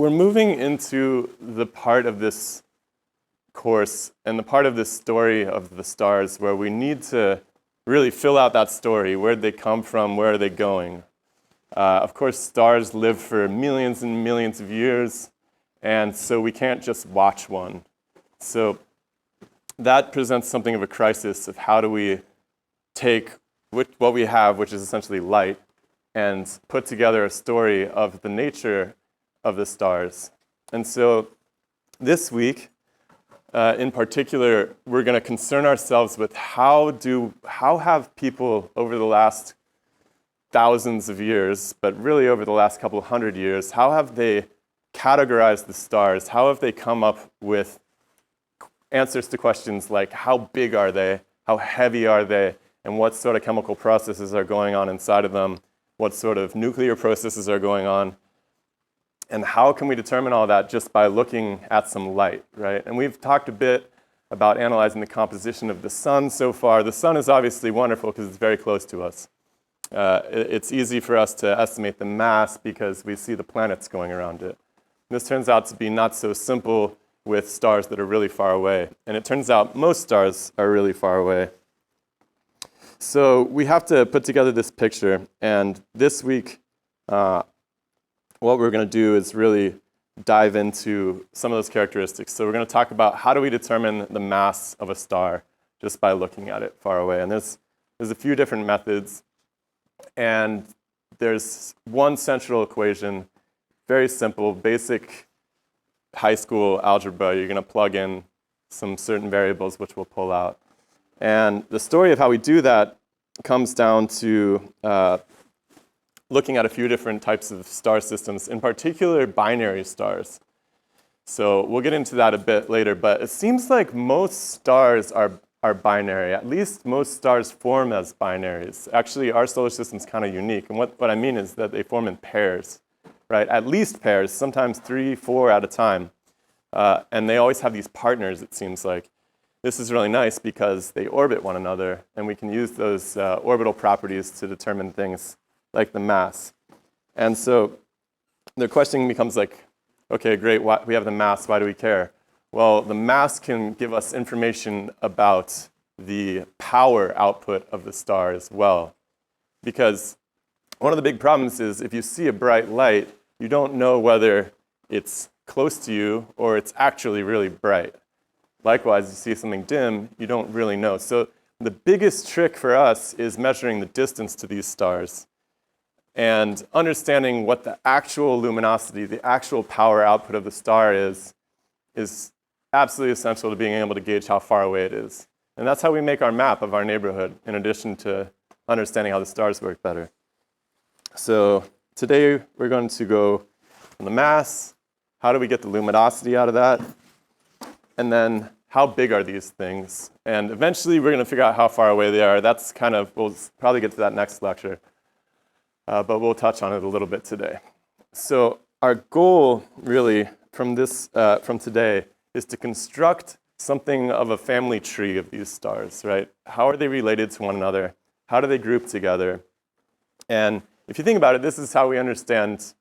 we're moving into the part of this course and the part of this story of the stars where we need to really fill out that story. Where did they come from? Where are they going? Of course, stars live for millions and millions of years, and so we can't just watch one. So that presents something of a crisis of how do we take what we have, which is essentially light, and put together a story of the nature of the stars. And so this week, in particular, we're going to concern ourselves with how have people over the last thousands of years, but really over the last couple of hundred years, how have they categorized the stars? How have they come up with answers to questions like how big are they, how heavy are they, and what sort of chemical processes are going on inside of them, what sort of nuclear processes are going on, and how can we determine all that just by looking at some light, right? And we've talked a bit about analyzing the composition of the sun so far. The sun is obviously wonderful because it's very close to us. It's easy for us to estimate the mass because we see the planets going around it. This turns out to be not so simple with stars that are really far away. And it turns out most stars are really far away. So we have to put together this picture. And this week, what we're going to do is really dive into some of those characteristics. So we're going to talk about how do we determine the mass of a star just by looking at it far away. And there's a few different methods. And there's one central equation, very simple, basic high school algebra. You're going to plug in some certain variables which we'll pull out. And the story of how we do that comes down to looking at a few different types of star systems, in particular binary stars. So we'll get into that a bit later, but it seems like most stars are binary. At least most stars form as binaries. Actually, our solar system's kind of unique. And what I mean is that they form in pairs, right? At least pairs, sometimes 3, 4 at a time. And they always have these partners, it seems like. This is really nice because they orbit one another, and we can use those orbital properties to determine things like the mass. And so the question becomes like, okay, great, we have the mass, why do we care? Well, the mass can give us information about the power output of the star as well. Because one of the big problems is if you see a bright light, you don't know whether it's close to you or it's actually really bright. Likewise, you see something dim, you don't really know. So the biggest trick for us is measuring the distance to these stars and understanding what the actual luminosity, the actual power output of the star is absolutely essential to being able to gauge how far away it is. And that's how we make our map of our neighborhood, in addition to understanding how the stars work better. So today we're going to go on the mass, how do we get the luminosity out of that, and then how big are these things? And eventually we're going to figure out how far away they are. That's kind of, we'll probably get to that next lecture, but we'll touch on it a little bit today. So our goal really from today is to construct something of a family tree of these stars, right? How are they related to one another? How do they group together? And if you think about it, this is how we understand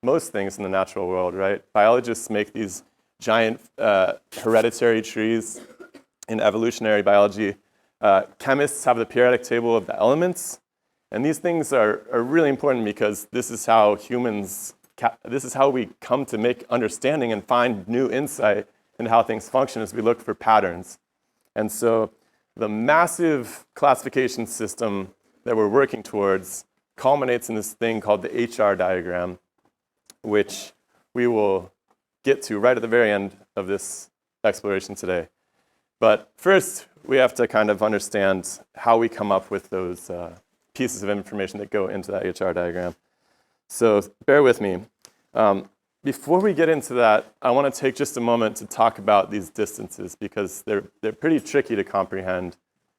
most things in the natural world, right? Biologists make these giant hereditary trees in evolutionary biology. Chemists have the periodic table of the elements. And these things are really important because this is how we come to make understanding and find new insight and how things function as we look for patterns. And so the massive classification system that we're working towards culminates in this thing called the HR diagram, which we will get to right at the very end of this exploration today. But first, we have to kind of understand how we come up with those pieces of information that go into that HR diagram. So bear with me. Before we get into that, I want to take just a moment to talk about these distances because they're pretty tricky to comprehend.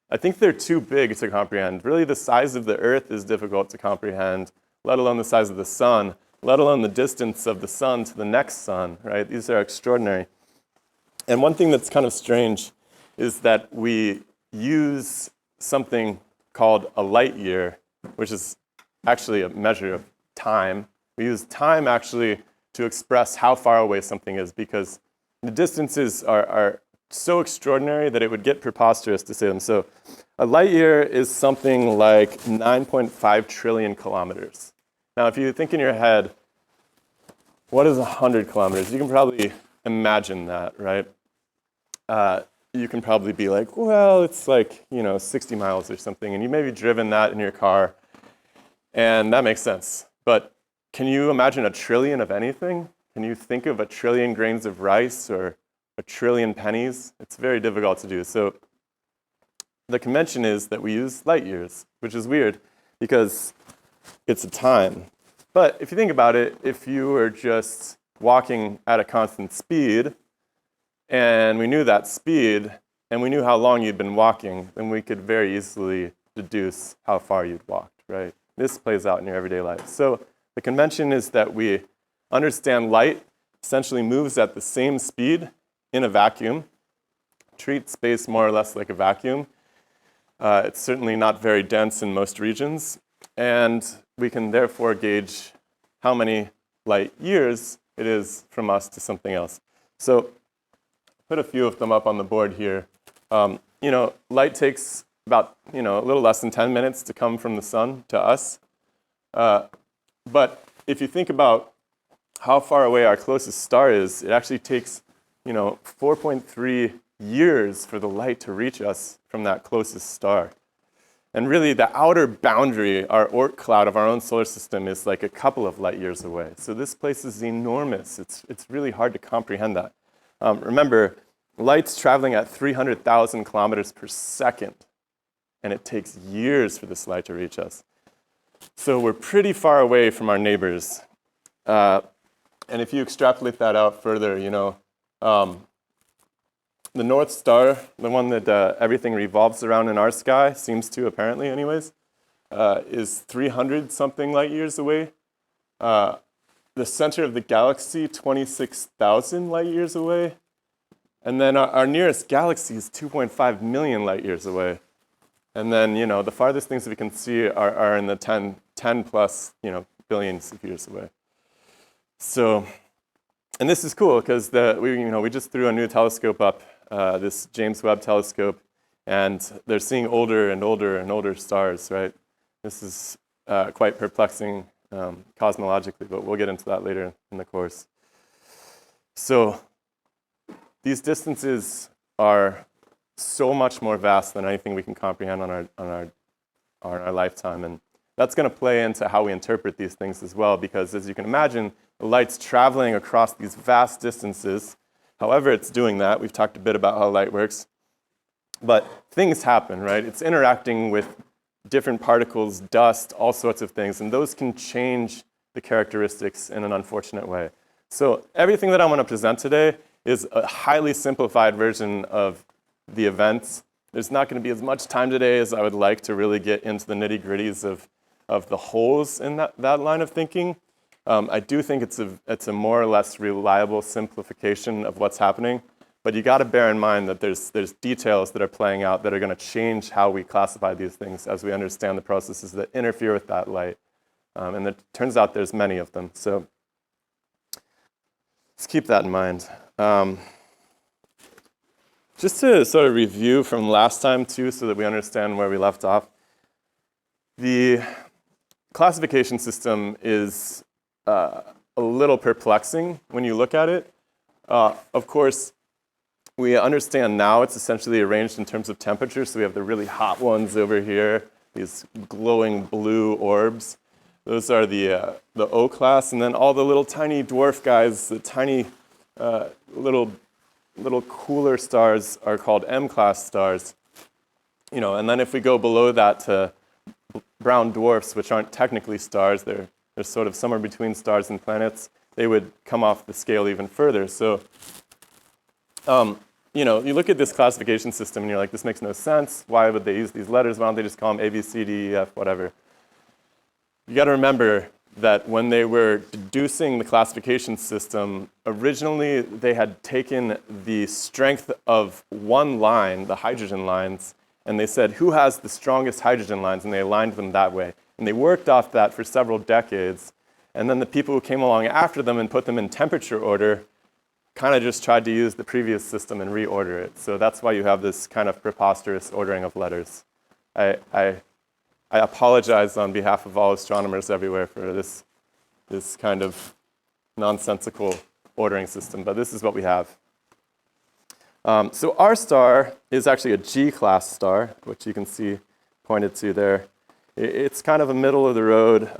I think they're too big to comprehend. Really, the size of the Earth is difficult to comprehend, let alone the size of the sun, let alone the distance of the sun to the next sun, right? These are extraordinary. And one thing that's kind of strange is that we use something called a light year, which is actually a measure of time. We use time actually to express how far away something is, because the distances are so extraordinary that it would get preposterous to say them. So a light year is something like 9.5 trillion kilometers. Now, if you think in your head, what is 100 kilometers? You can probably imagine that, right? You can probably be like, well, it's like, 60 miles or something, and you maybe driven that in your car, and that makes sense. But can you imagine a trillion of anything? Can you think of a trillion grains of rice or a trillion pennies? It's very difficult to do. So the convention is that we use light years, which is weird because it's a time. But if you think about it, if you were just walking at a constant speed, and we knew that speed, and we knew how long you'd been walking, then we could very easily deduce how far you'd walked, right? This plays out in your everyday life. So the convention is that we understand light essentially moves at the same speed in a vacuum, treat space more or less like a vacuum. It's certainly not very dense in most regions, and we can therefore gauge how many light years it is from us to something else. So put a few of them up on the board here. Light takes about, a little less than 10 minutes to come from the sun to us. But if you think about how far away our closest star is, it actually takes, 4.3 years for the light to reach us from that closest star. And really, the outer boundary, our Oort cloud of our own solar system, is like a couple of light years away. So this place is enormous. It's really hard to comprehend that. Remember, light's traveling at 300,000 kilometers per second, and it takes years for this light to reach us. So we're pretty far away from our neighbors. And if you extrapolate that out further, the North Star, the one that everything revolves around in our sky, seems to apparently anyways, is 300-something light years away. The center of the galaxy, 26,000 light years away. And then our nearest galaxy is 2.5 million light years away. And then, the farthest things that we can see are in the 10 plus, billions of years away. So, and this is cool because we just threw a new telescope up, this James Webb telescope, and they're seeing older and older and older stars, right? This is quite perplexing cosmologically, but we'll get into that later in the course. So these distances are so much more vast than anything we can comprehend on our lifetime, and that's going to play into how we interpret these things as well, because as you can imagine, the light's traveling across these vast distances. However it's doing that, we've talked a bit about how light works, but things happen, right? It's interacting with different particles, dust, all sorts of things, and those can change the characteristics in an unfortunate way. So everything that I want to present today is a highly simplified version of the events. There's not going to be as much time today as I would like to really get into the nitty-gritties of the holes in that line of thinking. I do think it's a more or less reliable simplification of what's happening, but you got to bear in mind that there's details that are playing out that are going to change how we classify these things as we understand the processes that interfere with that light. And it turns out there's many of them. So let's keep that in mind. Just to sort of review from last time too, so that we understand where we left off. The classification system is a little perplexing when you look at it. Of course, we understand now it's essentially arranged in terms of temperature. So we have the really hot ones over here, these glowing blue orbs. Those are the O class, and then all the little tiny dwarf guys, the tiny little cooler stars are called M class stars. And then if we go below that to brown dwarfs, which aren't technically stars, they're sort of somewhere between stars and planets, they would come off the scale even further. So, you look at this classification system and you're like, this makes no sense. Why would they use these letters? Why don't they just call them A, B, C, D, E, F, whatever? You got to remember that when they were deducing the classification system, originally they had taken the strength of one line, the hydrogen lines, and they said, who has the strongest hydrogen lines? And they aligned them that way. And they worked off that for several decades. And then the people who came along after them and put them in temperature order kind of just tried to use the previous system and reorder it. So that's why you have this kind of preposterous ordering of letters. I apologize on behalf of all astronomers everywhere for this kind of nonsensical ordering system, but this is what we have. So our star is actually a G-class star, which you can see pointed to there. It's kind of a middle-of-the-road,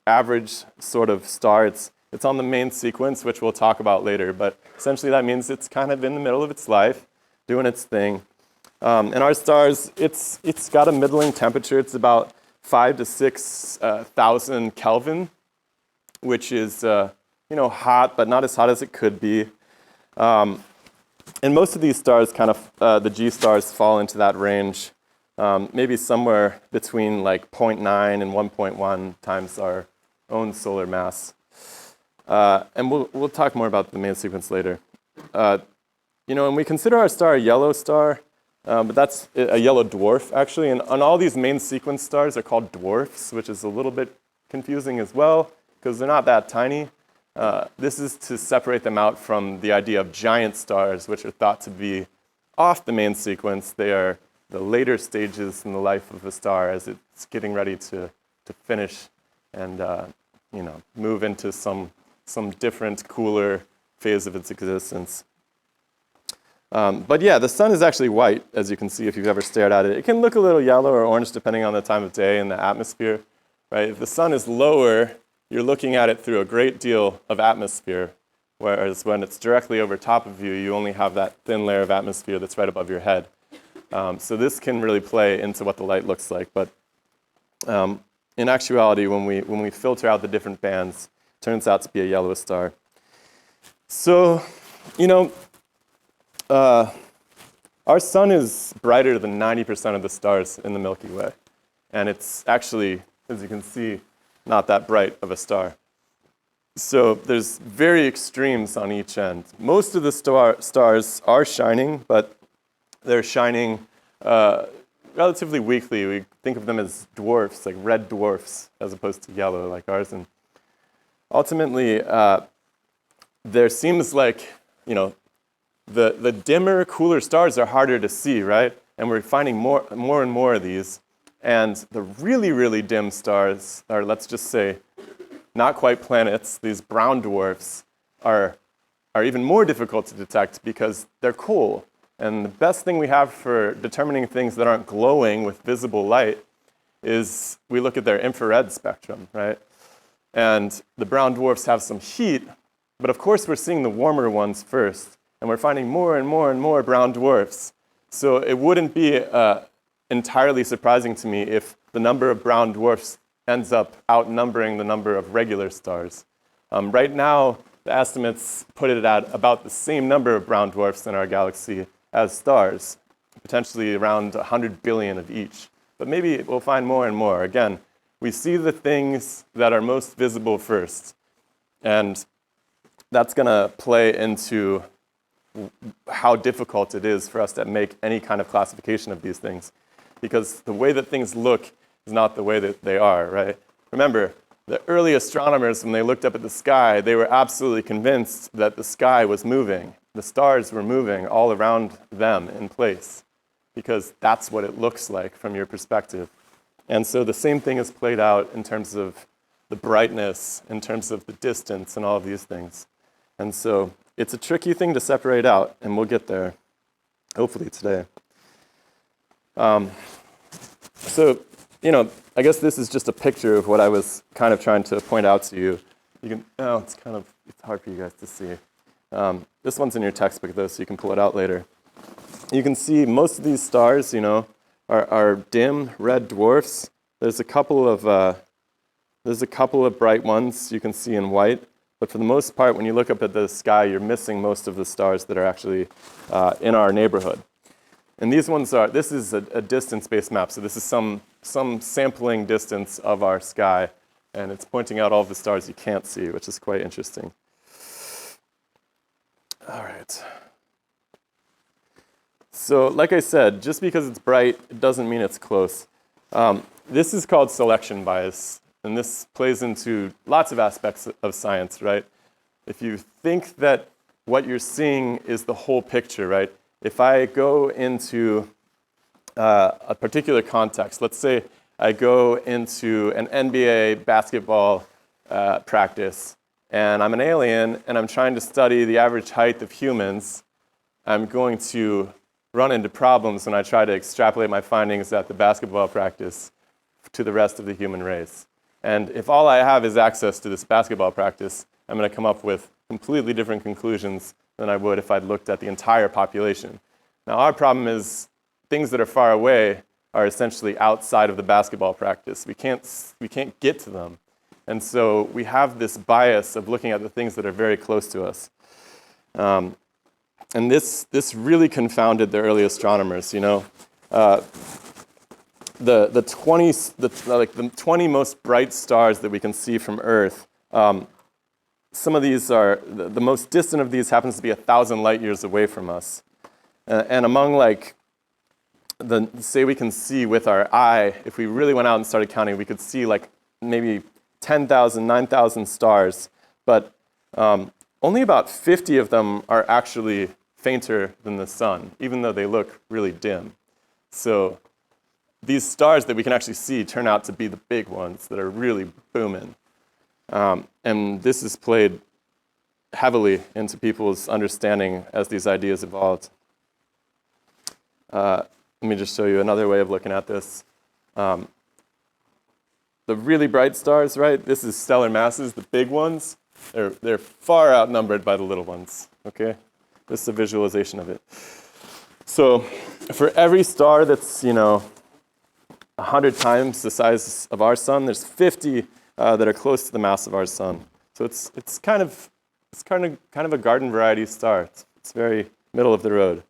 average sort of star. It's on the main sequence, which we'll talk about later, but essentially that means it's kind of in the middle of its life, doing its thing. And our stars, it's got a middling temperature. It's about 5,000 to 6,000 Kelvin, which is hot, but not as hot as it could be. And most of these stars kind of, the G stars fall into that range, maybe somewhere between like 0.9 and 1.1 times our own solar mass. And we'll talk more about the main sequence later. And we consider our star a yellow star, but that's a yellow dwarf, actually. And all these main sequence stars are called dwarfs, which is a little bit confusing as well, because they're not that tiny. This is to separate them out from the idea of giant stars, which are thought to be off the main sequence. They are the later stages in the life of a star as it's getting ready to finish and move into some different, cooler phase of its existence. But yeah, the sun is actually white, as you can see if you've ever stared at it. It can look a little yellow or orange depending on the time of day and the atmosphere, right? If the sun is lower, you're looking at it through a great deal of atmosphere, whereas when it's directly over top of you, you only have that thin layer of atmosphere that's right above your head. So this can really play into what the light looks like. But in actuality, when we filter out the different bands, it turns out to be a yellow star. So, our sun is brighter than 90% of the stars in the Milky Way. And it's actually, as you can see, not that bright of a star. So there's very extremes on each end. Most of the stars are shining, but they're shining relatively weakly. We think of them as dwarfs, like red dwarfs, as opposed to yellow like ours. And ultimately, there seems like, the dimmer, cooler stars are harder to see, right? And we're finding more and more of these. And the really, really dim stars, or let's just say not quite planets, these brown dwarfs, are even more difficult to detect because they're cool. And the best thing we have for determining things that aren't glowing with visible light is we look at their infrared spectrum, right? And the brown dwarfs have some heat, but of course we're seeing the warmer ones first, and we're finding more and more and more brown dwarfs. So it wouldn't be entirely surprising to me if the number of brown dwarfs ends up outnumbering the number of regular stars. Right now, the estimates put it at about the same number of brown dwarfs in our galaxy as stars, potentially around 100 billion of each. But maybe we'll find more and more. Again, we see the things that are most visible first, and that's going to play into how difficult it is for us to make any kind of classification of these things, because the way that things look is not the way that they are, right? Remember, the early astronomers, when they looked up at the sky, they were absolutely convinced that the sky was moving. The stars were moving all around them in place, because that's what it looks like from your perspective. And so the same thing is played out in terms of the brightness, in terms of the distance, and all of these things. And so it's a tricky thing to separate out, and we'll get there, hopefully today. So, I guess this is just a picture of what I was kind of trying to point out to you. It's hard for you guys to see. This one's in your textbook, though, so you can pull it out later. You can see most of these stars, are dim red dwarfs. There's a couple of bright ones you can see in white, but for the most part, when you look up at the sky, you're missing most of the stars that are actually in our neighborhood. And these ones this is a distance-based map, so this is some sampling distance of our sky, and it's pointing out all of the stars you can't see, which is quite interesting. All right. So like I said, just because it's bright, it doesn't mean it's close. This is called selection bias. And this plays into lots of aspects of science, right? If you think that what you're seeing is the whole picture, right? If I go into a particular context, let's say I go into an NBA basketball practice, and I'm an alien, and I'm trying to study the average height of humans, I'm going to run into problems when I try to extrapolate my findings at the basketball practice to the rest of the human race. And if all I have is access to this basketball practice, I'm going to come up with completely different conclusions than I would if I'd looked at the entire population. Now, our problem is things that are far away are essentially outside of the basketball practice. We can't get to them. And so we have this bias of looking at the things that are very close to us. And this really confounded the early astronomers, you know. The 20 most bright stars that we can see from Earth, some of these are, the most distant of these happens to be 1,000 light years away from us. And among say we can see with our eye, if we really went out and started counting, we could see like maybe 10,000, 9,000 stars, but only about 50 of them are actually fainter than the sun, even though they look really dim. So these stars that we can actually see turn out to be the big ones that are really booming. And this has played heavily into people's understanding as these ideas evolved. Let me just show you another way of looking at this. The really bright stars, right? This is stellar masses, the big ones. They're far outnumbered by the little ones, okay? This is a visualization of it. So for every star that's, 100 times the size of our sun, there's 50 that are close to the mass of our sun. So it's kind of a garden variety star. It's very middle of the road.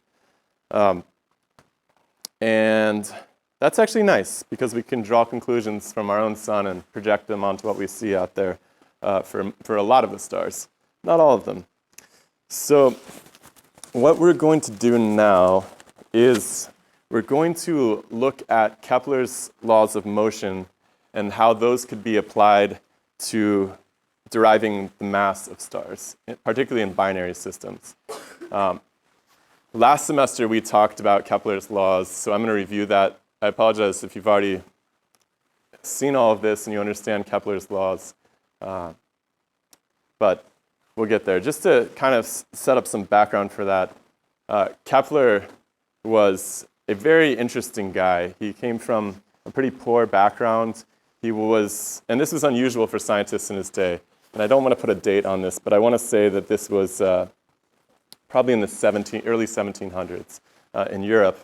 And that's actually nice because we can draw conclusions from our own sun and project them onto what we see out there for a lot of the stars, not all of them. So what we're going to do now is we're going to look at Kepler's laws of motion and how those could be applied to deriving the mass of stars, particularly in binary systems. Last semester, we talked about Kepler's laws, so I'm going to review that. I apologize if you've already seen all of this and you understand Kepler's laws, but we'll get there. Just to kind of set up some background for that, Kepler was a very interesting guy. He came from a pretty poor background. He was, and this was unusual for scientists in his day, and I don't want to put a date on this, but I want to say that this was probably in the early 1700s in Europe.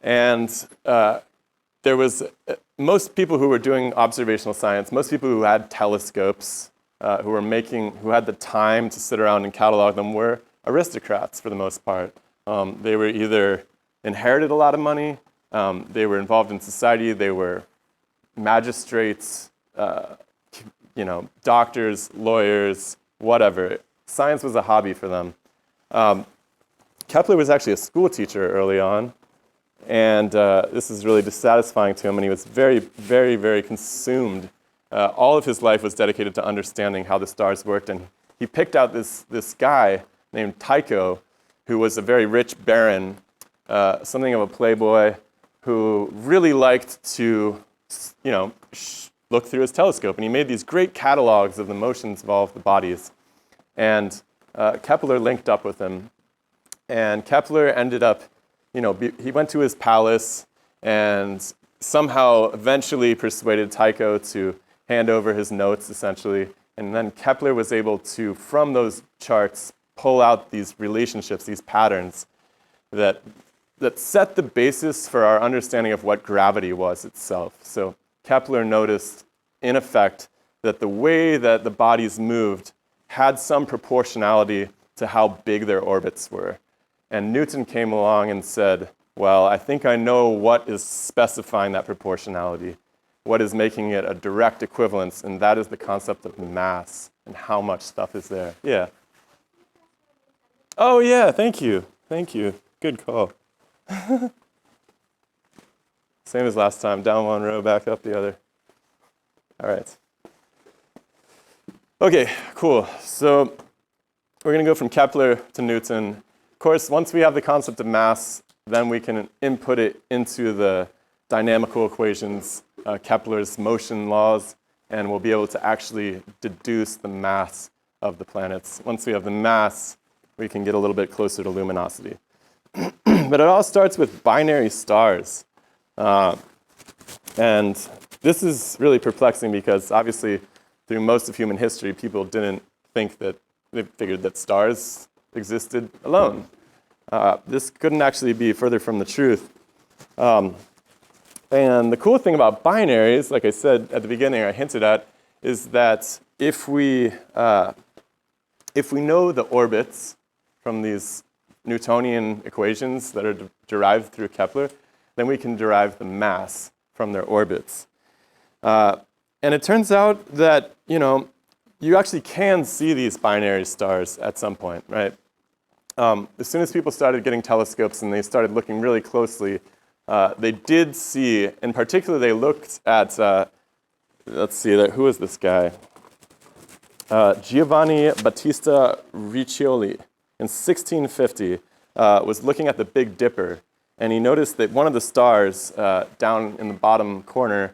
And there was, most people who were doing observational science, most people who had telescopes, who had the time to sit around and catalog them were aristocrats for the most part. They were either inherited a lot of money, they were involved in society, they were magistrates, doctors, lawyers, whatever. Science was a hobby for them. Kepler was actually a school teacher early on, and this is really dissatisfying to him, and he was very, very, very consumed. All of his life was dedicated to understanding how the stars worked, and he picked out this guy named Tycho, who was a very rich baron, something of a playboy, who really liked to, look through his telescope, and he made these great catalogs of the motions of all of the bodies. And Kepler linked up with him, and Kepler ended up, he went to his palace and somehow eventually persuaded Tycho to hand over his notes, essentially. And then Kepler was able to, from those charts, pull out these relationships, these patterns that set the basis for our understanding of what gravity was itself. So Kepler noticed, in effect, that the way that the bodies moved had some proportionality to how big their orbits were. And Newton came along and said, well, I think I know what is specifying that proportionality, what is making it a direct equivalence, and that is the concept of mass and how much stuff is there. Yeah. Oh, yeah, thank you. Thank you. Good call. Same as last time, down one row, back up the other. All right. Okay, cool. So we're going to go from Kepler to Newton. Of course, once we have the concept of mass, then we can input it into the dynamical equations, Kepler's motion laws, and we'll be able to actually deduce the mass of the planets. Once we have the mass, we can get a little bit closer to luminosity. But it all starts with binary stars. And this is really perplexing because obviously through most of human history, people didn't think that, they figured that stars existed alone. This couldn't actually be further from the truth. And the cool thing about binaries, like I said at the beginning, I hinted at, is that if we know the orbits from these Newtonian equations that are derived through Kepler, then we can derive the mass from their orbits. And it turns out that, you actually can see these binary stars at some point, right? As soon as people started getting telescopes and they started looking really closely, they did see, in particular, they looked at, let's see, who is this guy? Giovanni Battista Riccioli in 1650 was looking at the Big Dipper, and he noticed that one of the stars down in the bottom corner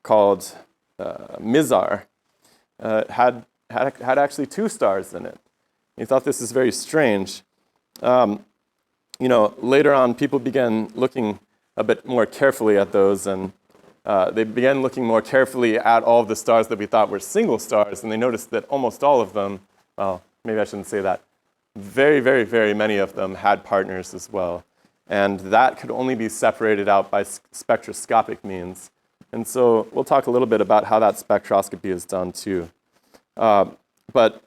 called Mizar had actually two stars in it. He thought this is very strange. Later on, people began looking a bit more carefully at those, and they began looking more carefully at all of the stars that we thought were single stars, and they noticed that almost all of them, well, maybe I shouldn't say that, very, very, very many of them had partners as well. And that could only be separated out by spectroscopic means. And so we'll talk a little bit about how that spectroscopy is done too. But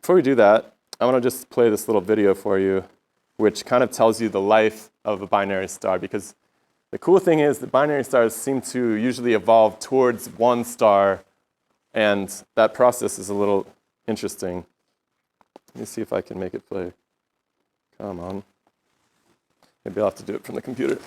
before we do that, I want to just play this little video for you, which kind of tells you the life of a binary star, because the cool thing is that binary stars seem to usually evolve towards one star, and that process is a little interesting. Let me see if I can make it play. Come on. Maybe I'll have to do it from the computer.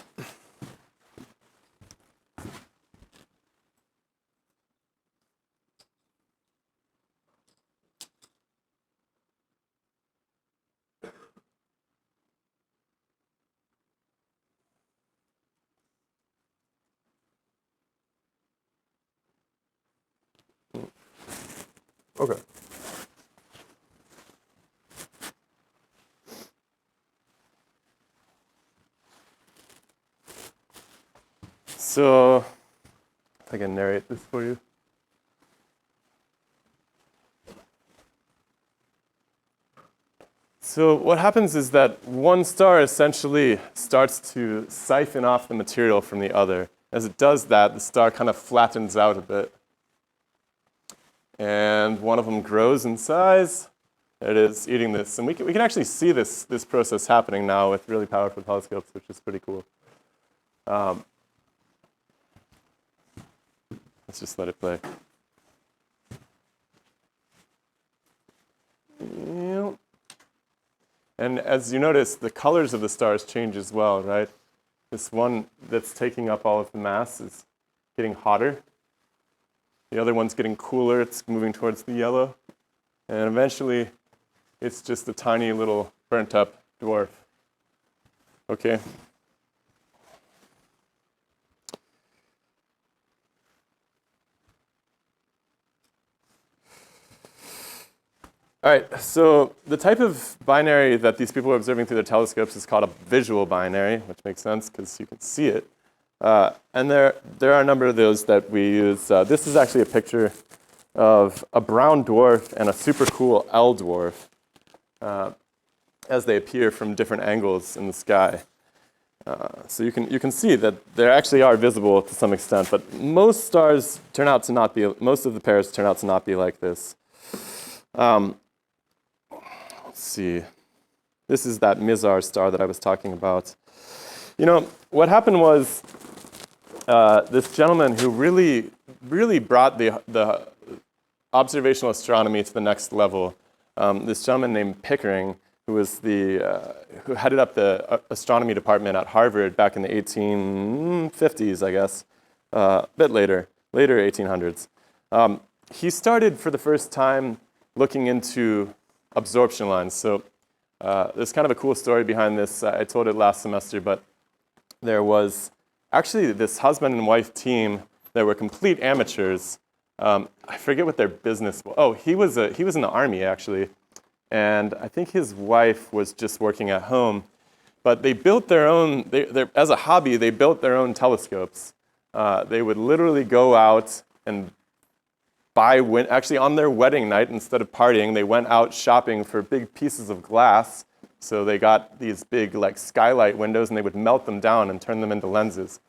Okay. So, if I can narrate this for you. So what happens is that one star essentially starts to siphon off the material from the other. As it does that, the star kind of flattens out a bit. And one of them grows in size. There it is, eating this. And we can actually see this process happening now with really powerful telescopes, which is pretty cool. Let's just let it play. And as you notice, the colors of the stars change as well, right? This one that's taking up all of the mass is getting hotter. The other one's getting cooler, it's moving towards the yellow. And eventually, it's just a tiny little burnt up dwarf. Okay? All right, so the type of binary that these people are observing through their telescopes is called a visual binary, which makes sense because you can see it. And there are a number of those that we use. This is actually a picture of a brown dwarf and a super cool L dwarf as they appear from different angles in the sky. So you can see that they actually are visible to some extent, but most stars turn out to not be. Most of the pairs turn out to not be like this. Let's see. This is that Mizar star that I was talking about. What happened was this gentleman who really brought the observational astronomy to the next level. This gentleman named Pickering, who was who headed up the astronomy department at Harvard back in the 1850s, I guess, a bit later 1800s. He started for the first time looking into absorption lines. So there's kind of a cool story behind this. I told it last semester, but there was actually this husband and wife team that were complete amateurs. I forget what their business was. Oh, he was in the army, actually. And I think his wife was just working at home. But they built their own, as a hobby, they built their own telescopes. They would literally go out and actually on their wedding night, instead of partying, they went out shopping for big pieces of glass. So they got these big like skylight windows, and they would melt them down and turn them into lenses.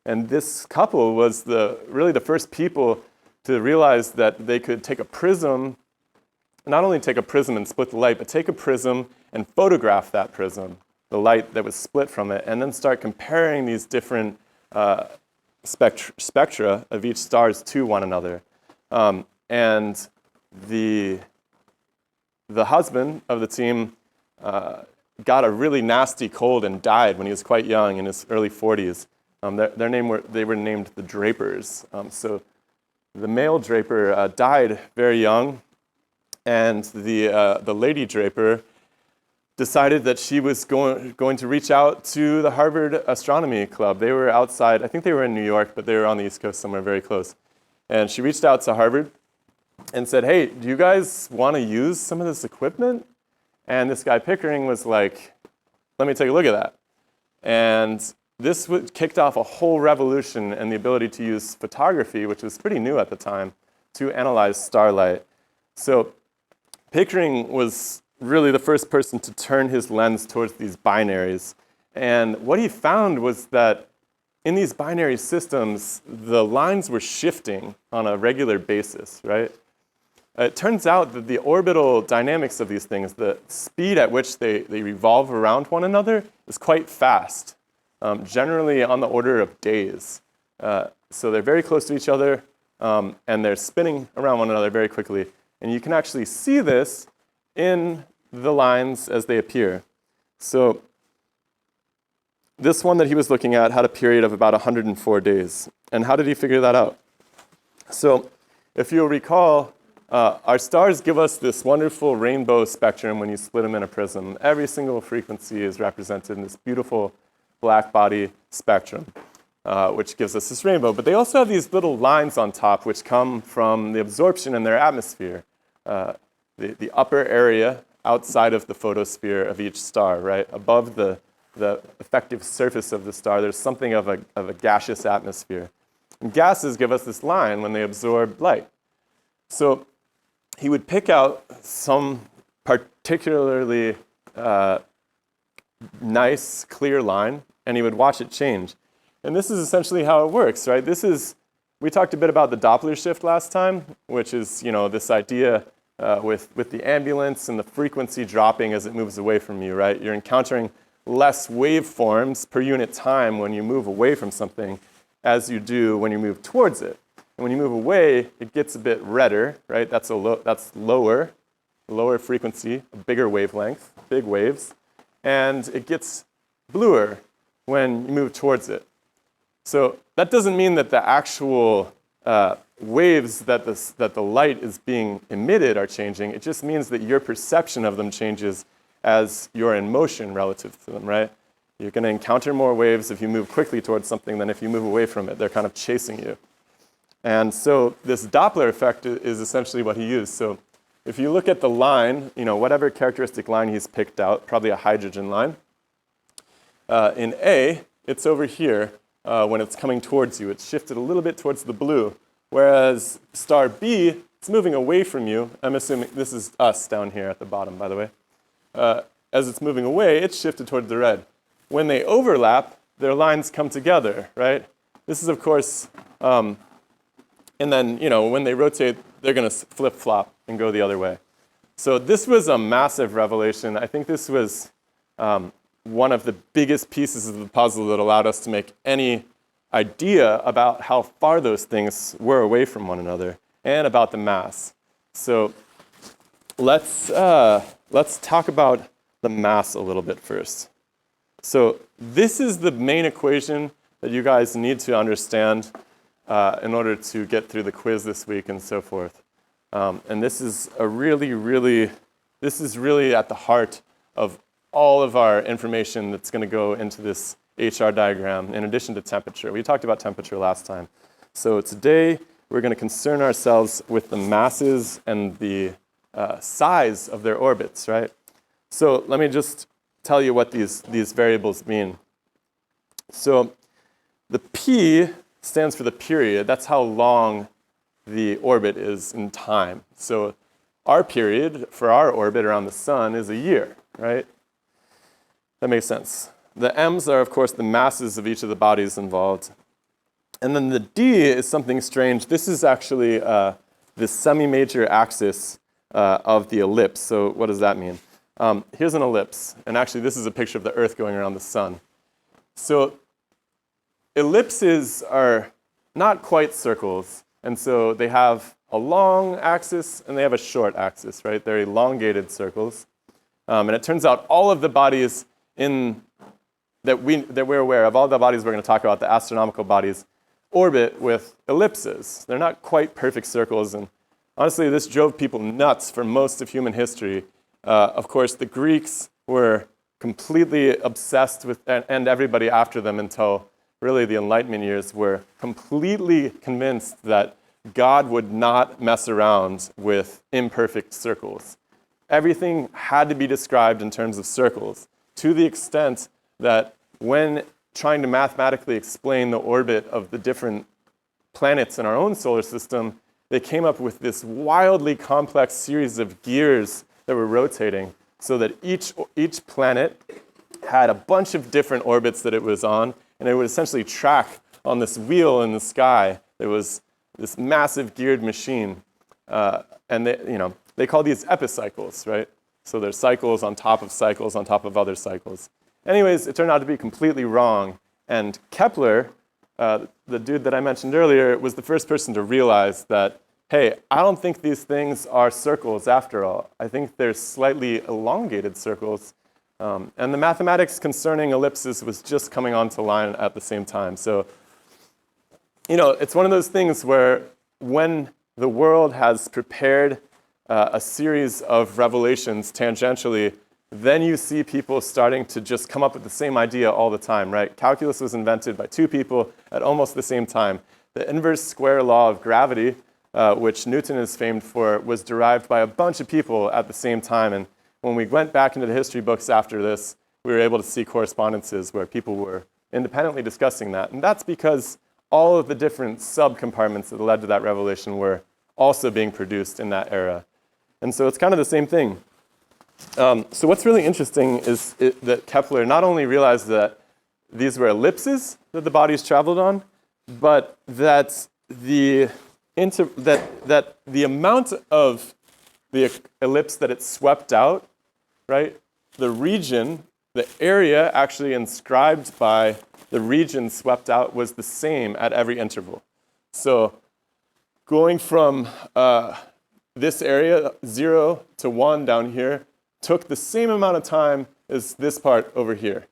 And this couple was really the first people to realize that they could take a prism, not only take a prism and split the light, but take a prism and photograph that prism, the light that was split from it, and then start comparing these different spectra of each stars to one another. And the husband of the team got a really nasty cold and died when he was quite young, in his early 40s. They were named the Drapers. So the male Draper died very young, and the lady Draper decided that she was going to reach out to the Harvard Astronomy Club. They were outside, I think they were in New York, but they were on the East Coast somewhere very close. And she reached out to Harvard and said, hey, do you guys want to use some of this equipment? And this guy Pickering was like, let me take a look at that. And this kicked off a whole revolution in the ability to use photography, which was pretty new at the time, to analyze starlight. So Pickering was really the first person to turn his lens towards these binaries. And what he found was that in these binary systems, the lines were shifting on a regular basis, right? It turns out that the orbital dynamics of these things, the speed at which they revolve around one another, is quite fast, generally on the order of days. So they're very close to each other, and they're spinning around one another very quickly. And you can actually see this in the lines as they appear. So this one that he was looking at had a period of about 104 days. And how did he figure that out? So if you'll recall, our stars give us this wonderful rainbow spectrum when you split them in a prism. Every single frequency is represented in this beautiful black body spectrum, which gives us this rainbow. But they also have these little lines on top which come from the absorption in their atmosphere, the upper area outside of the photosphere of each star, right? Above the effective surface of the star, there's something of a gaseous atmosphere. And gases give us this line when they absorb light. So he would pick out some particularly nice, clear line, and he would watch it change. And this is essentially how it works, right? We talked a bit about the Doppler shift last time, which is, this idea with the ambulance and the frequency dropping as it moves away from you, right? You're encountering less waveforms per unit time when you move away from something as you do when you move towards it. And when you move away, it gets a bit redder, right? That's lower frequency, a bigger wavelength, big waves. And it gets bluer when you move towards it. So that doesn't mean that the actual waves that the light is being emitted are changing. It just means that your perception of them changes as you're in motion relative to them, right? You're going to encounter more waves if you move quickly towards something than if you move away from it. They're kind of chasing you. And so this Doppler effect is essentially what he used. So if you look at the line, whatever characteristic line he's picked out, probably a hydrogen line, in A, it's over here when it's coming towards you. It's shifted a little bit towards the blue. Whereas star B, it's moving away from you. I'm assuming this is us down here at the bottom, by the way. As it's moving away, it's shifted toward the red. When they overlap, their lines come together, right? This is, of course, and then, when they rotate, they're going to flip-flop and go the other way. So this was a massive revelation. I think this was one of the biggest pieces of the puzzle that allowed us to make any idea about how far those things were away from one another and about the mass. So let's talk about the mass a little bit first. So this is the main equation that you guys need to understand in order to get through the quiz this week and so forth. And this is really at the heart of all of our information that's going to go into this HR diagram, in addition to temperature. We talked about temperature last time. So today, we're going to concern ourselves with the masses and the size of their orbits, right? So let me just tell you what these variables mean. So the P stands for the period. That's how long the orbit is in time. So our period for our orbit around the sun is a year, right? That makes sense. The M's are, of course, the masses of each of the bodies involved. And then the D is something strange. This is actually the semi-major axis of the ellipse. So what does that mean? Here's an ellipse. And actually, this is a picture of the Earth going around the sun. So ellipses are not quite circles. And so they have a long axis and they have a short axis, right? They're elongated circles. And it turns out all of the bodies that we're aware of, all the bodies we're going to talk about, the astronomical bodies, orbit with ellipses. They're not quite perfect circles. And honestly, this drove people nuts for most of human history. Of course, the Greeks were completely obsessed with, and everybody after them until really the Enlightenment years, were completely convinced that God would not mess around with imperfect circles. Everything had to be described in terms of circles, to the extent that when trying to mathematically explain the orbit of the different planets in our own solar system, they came up with this wildly complex series of gears that were rotating so that each planet had a bunch of different orbits that it was on, and it would essentially track on this wheel in the sky. It was this massive geared machine. And they call these epicycles, right? So there's cycles on top of other cycles. Anyways, it turned out to be completely wrong. And Kepler, the dude that I mentioned earlier, was the first person to realize that, hey, I don't think these things are circles after all. I think they're slightly elongated circles. And the mathematics concerning ellipses was just coming onto line at the same time. So, it's one of those things where when the world has prepared a series of revelations tangentially, then you see people starting to just come up with the same idea all the time, right? Calculus was invented by two people at almost the same time. The inverse square law of gravity, which Newton is famed for, was derived by a bunch of people at the same time. And when we went back into the history books after this, we were able to see correspondences where people were independently discussing that. And that's because all of the different subcompartments that led to that revelation were also being produced in that era. And so it's kind of the same thing. So what's really interesting is that Kepler not only realized that these were ellipses that the bodies traveled on, but that the amount of the ellipse that it swept out, right? The region, the area actually inscribed by the region swept out was the same at every interval. So going from this area, 0 to 1 down here, took the same amount of time as this part over here,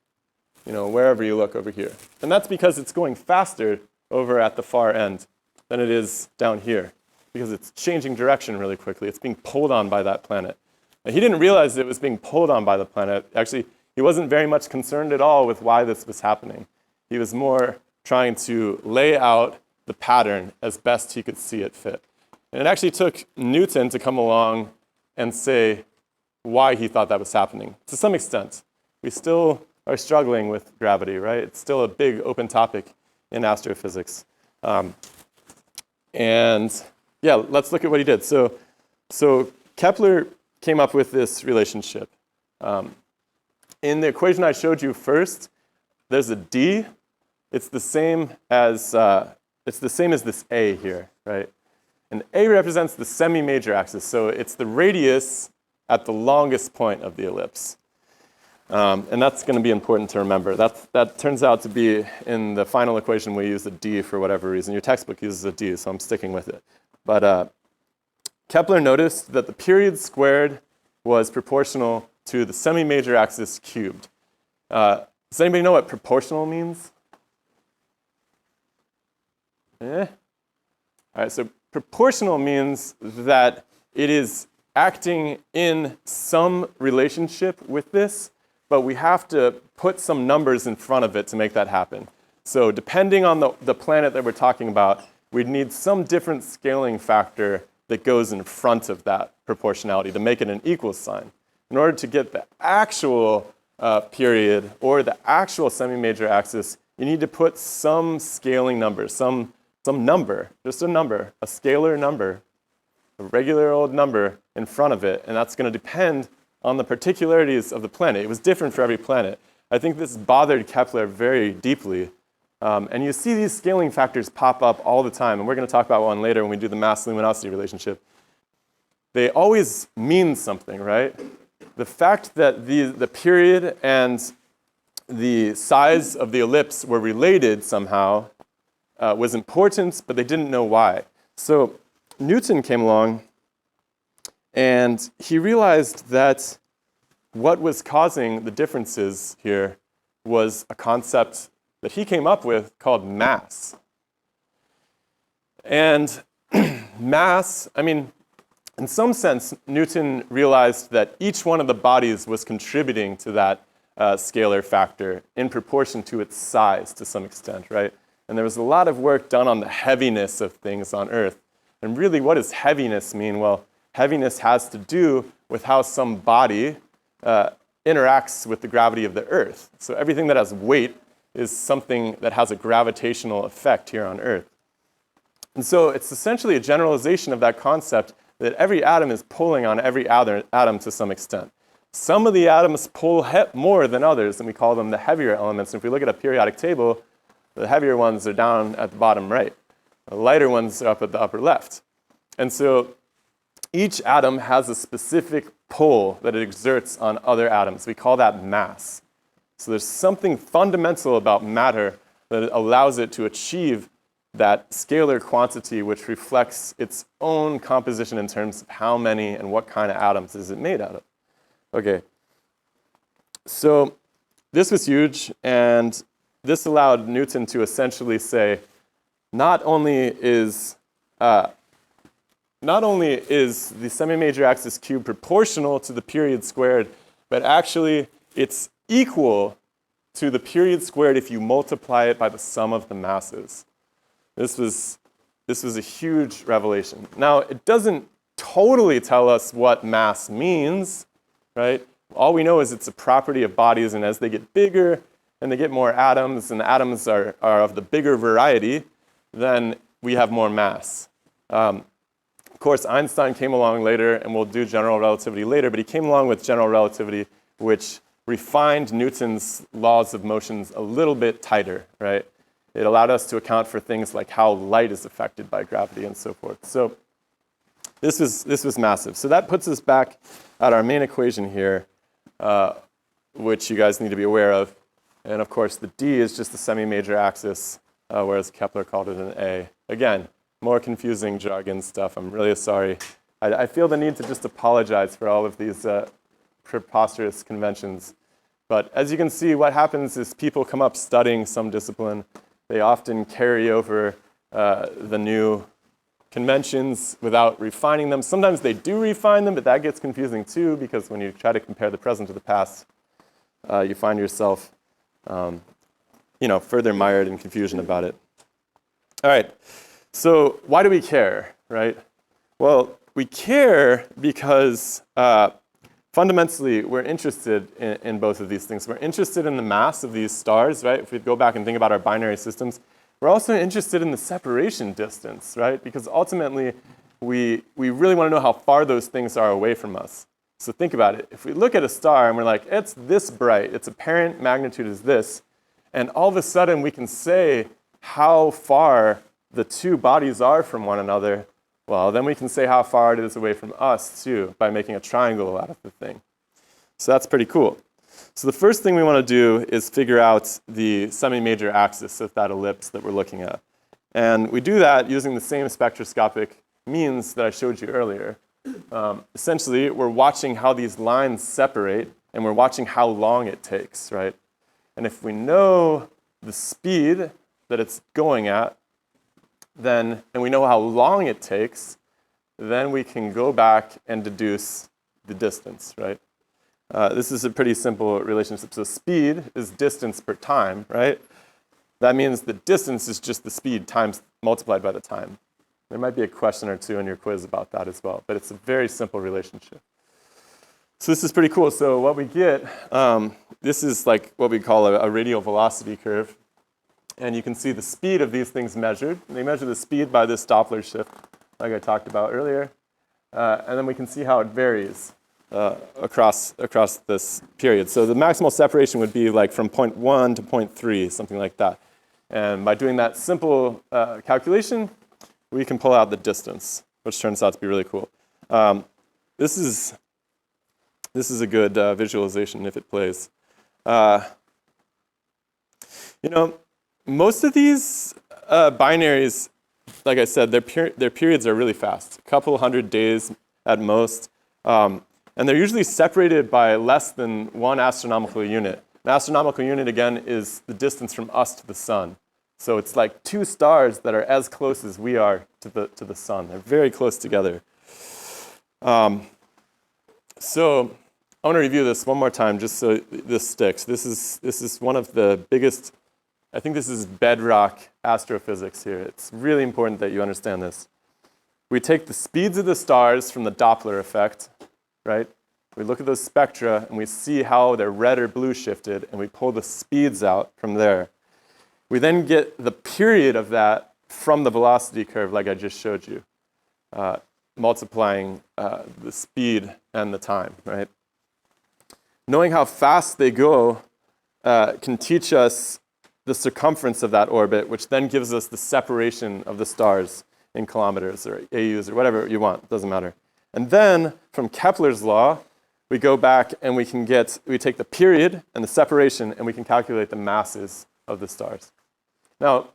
wherever you look over here. And that's because it's going faster over at the far end than it is down here, because it's changing direction really quickly. It's being pulled on by that planet. Now, he didn't realize it was being pulled on by the planet. Actually, he wasn't very much concerned at all with why this was happening. He was more trying to lay out the pattern as best he could see it fit. And it actually took Newton to come along and say why he thought that was happening. To some extent, we still are struggling with gravity, right? It's still a big open topic in astrophysics. And yeah, let's look at what he did. So Kepler came up with this relationship. In the equation I showed you first, there's a D. It's the same as this A here, right? And A represents the semi-major axis, so it's the radius at the longest point of the ellipse. And that's going to be important to remember. That turns out to be, in the final equation, we use a D for whatever reason. Your textbook uses a D, so I'm sticking with it. But Kepler noticed that the period squared was proportional to the semi-major axis cubed. Does anybody know what proportional means? All right, so proportional means that it is acting in some relationship with this, but we have to put some numbers in front of it to make that happen. So depending on the planet that we're talking about, we'd need some different scaling factor that goes in front of that proportionality to make it an equal sign. In order to get the actual period or the actual semi-major axis, you need to put some scaling number, some number, just a number, a scalar number, a regular old number in front of it, and that's going to depend on the particularities of the planet. It was different for every planet. I think this bothered Kepler very deeply. And you see these scaling factors pop up all the time, and we're going to talk about one later when we do the mass-luminosity relationship. They always mean something, right? The fact that the period and the size of the ellipse were related somehow was important, but they didn't know why. So Newton came along, and he realized that what was causing the differences here was a concept that he came up with called mass. And mass, I mean, in some sense, Newton realized that each one of the bodies was contributing to that scalar factor in proportion to its size to some extent, right? And there was a lot of work done on the heaviness of things on Earth. And really, what does heaviness mean? Well, heaviness has to do with how some body interacts with the gravity of the Earth. So everything that has weight is something that has a gravitational effect here on Earth. And so it's essentially a generalization of that concept that every atom is pulling on every other atom to some extent. Some of the atoms pull more than others, and we call them the heavier elements. And if we look at a periodic table, the heavier ones are down at the bottom right. The lighter ones are up at the upper left. And so each atom has a specific pull that it exerts on other atoms. We call that mass. So there's something fundamental about matter that allows it to achieve that scalar quantity which reflects its own composition in terms of how many and what kind of atoms is it made out of. Okay, so this was huge, and this allowed Newton to essentially say, not only is the semi-major axis cube proportional to the period squared, but actually it's equal to the period squared if you multiply it by the sum of the masses. This was a huge revelation. Now, it doesn't totally tell us what mass means, right? All we know is it's a property of bodies, and as they get bigger and they get more atoms, and the atoms are of the bigger variety, then we have more mass. Of course, Einstein came along later, and we'll do general relativity later, but he came along with general relativity, which refined Newton's laws of motions a little bit tighter, right? It allowed us to account for things like how light is affected by gravity and so forth. So this was massive. So that puts us back at our main equation here, which you guys need to be aware of. And of course, the D is just the semi-major axis, whereas Kepler called it an A. Again, more confusing jargon stuff. I'm really sorry. I feel the need to just apologize for all of these preposterous conventions. But as you can see, what happens is people come up studying some discipline. They often carry over the new conventions without refining them. Sometimes they do refine them, but that gets confusing too, because when you try to compare the present to the past, you find yourself further mired in confusion about it. All right, so why do we care, right? Well, we care because fundamentally, we're interested in both of these things. We're interested in the mass of these stars, right? If we go back and think about our binary systems, we're also interested in the separation distance, right? Because ultimately, we really want to know how far those things are away from us. So think about it. If we look at a star and we're like, it's this bright, its apparent magnitude is this, and all of a sudden we can say how far the two bodies are from one another, well, then we can say how far it is away from us, too, by making a triangle out of the thing. So that's pretty cool. So the first thing we want to do is figure out the semi-major axis of that ellipse that we're looking at. And we do that using the same spectroscopic means that I showed you earlier. Essentially, we're watching how these lines separate, and we're watching how long it takes, right? And if we know the speed that it's going at, then, and we know how long it takes, then we can go back and deduce the distance, right? This is a pretty simple relationship. So speed is distance per time, right? That means the distance is just the speed times multiplied by the time. There might be a question or two in your quiz about that as well, but it's a very simple relationship. So this is pretty cool. So what we get, this is like what we call a radial velocity curve. And you can see the speed of these things measured. They measure the speed by this Doppler shift, like I talked about earlier. And then we can see how it varies across this period. So the maximal separation would be like from point 1 to point 3, something like that. And by doing that simple calculation, we can pull out the distance, which turns out to be really cool. This is a good visualization if it plays. Most of these binaries, like I said, their periods are really fast, a couple hundred days at most. And they're usually separated by less than 1 astronomical unit. An astronomical unit, again, is the distance from us to the sun. So it's like 2 stars that are as close as we are to the sun. They're very close together. So I want to review this one more time just so this sticks. This is one of the biggest, I think this is bedrock astrophysics here. It's really important that you understand this. We take the speeds of the stars from the Doppler effect, right? We look at those spectra and we see how they're red or blue shifted, and we pull the speeds out from there. We then get the period of that from the velocity curve like I just showed you, multiplying the speed and the time, right? Knowing how fast they go can teach us the circumference of that orbit, which then gives us the separation of the stars in kilometers or AUs or whatever you want, doesn't matter. And then from Kepler's law, we go back and we take the period and the separation and we can calculate the masses of the stars. Now,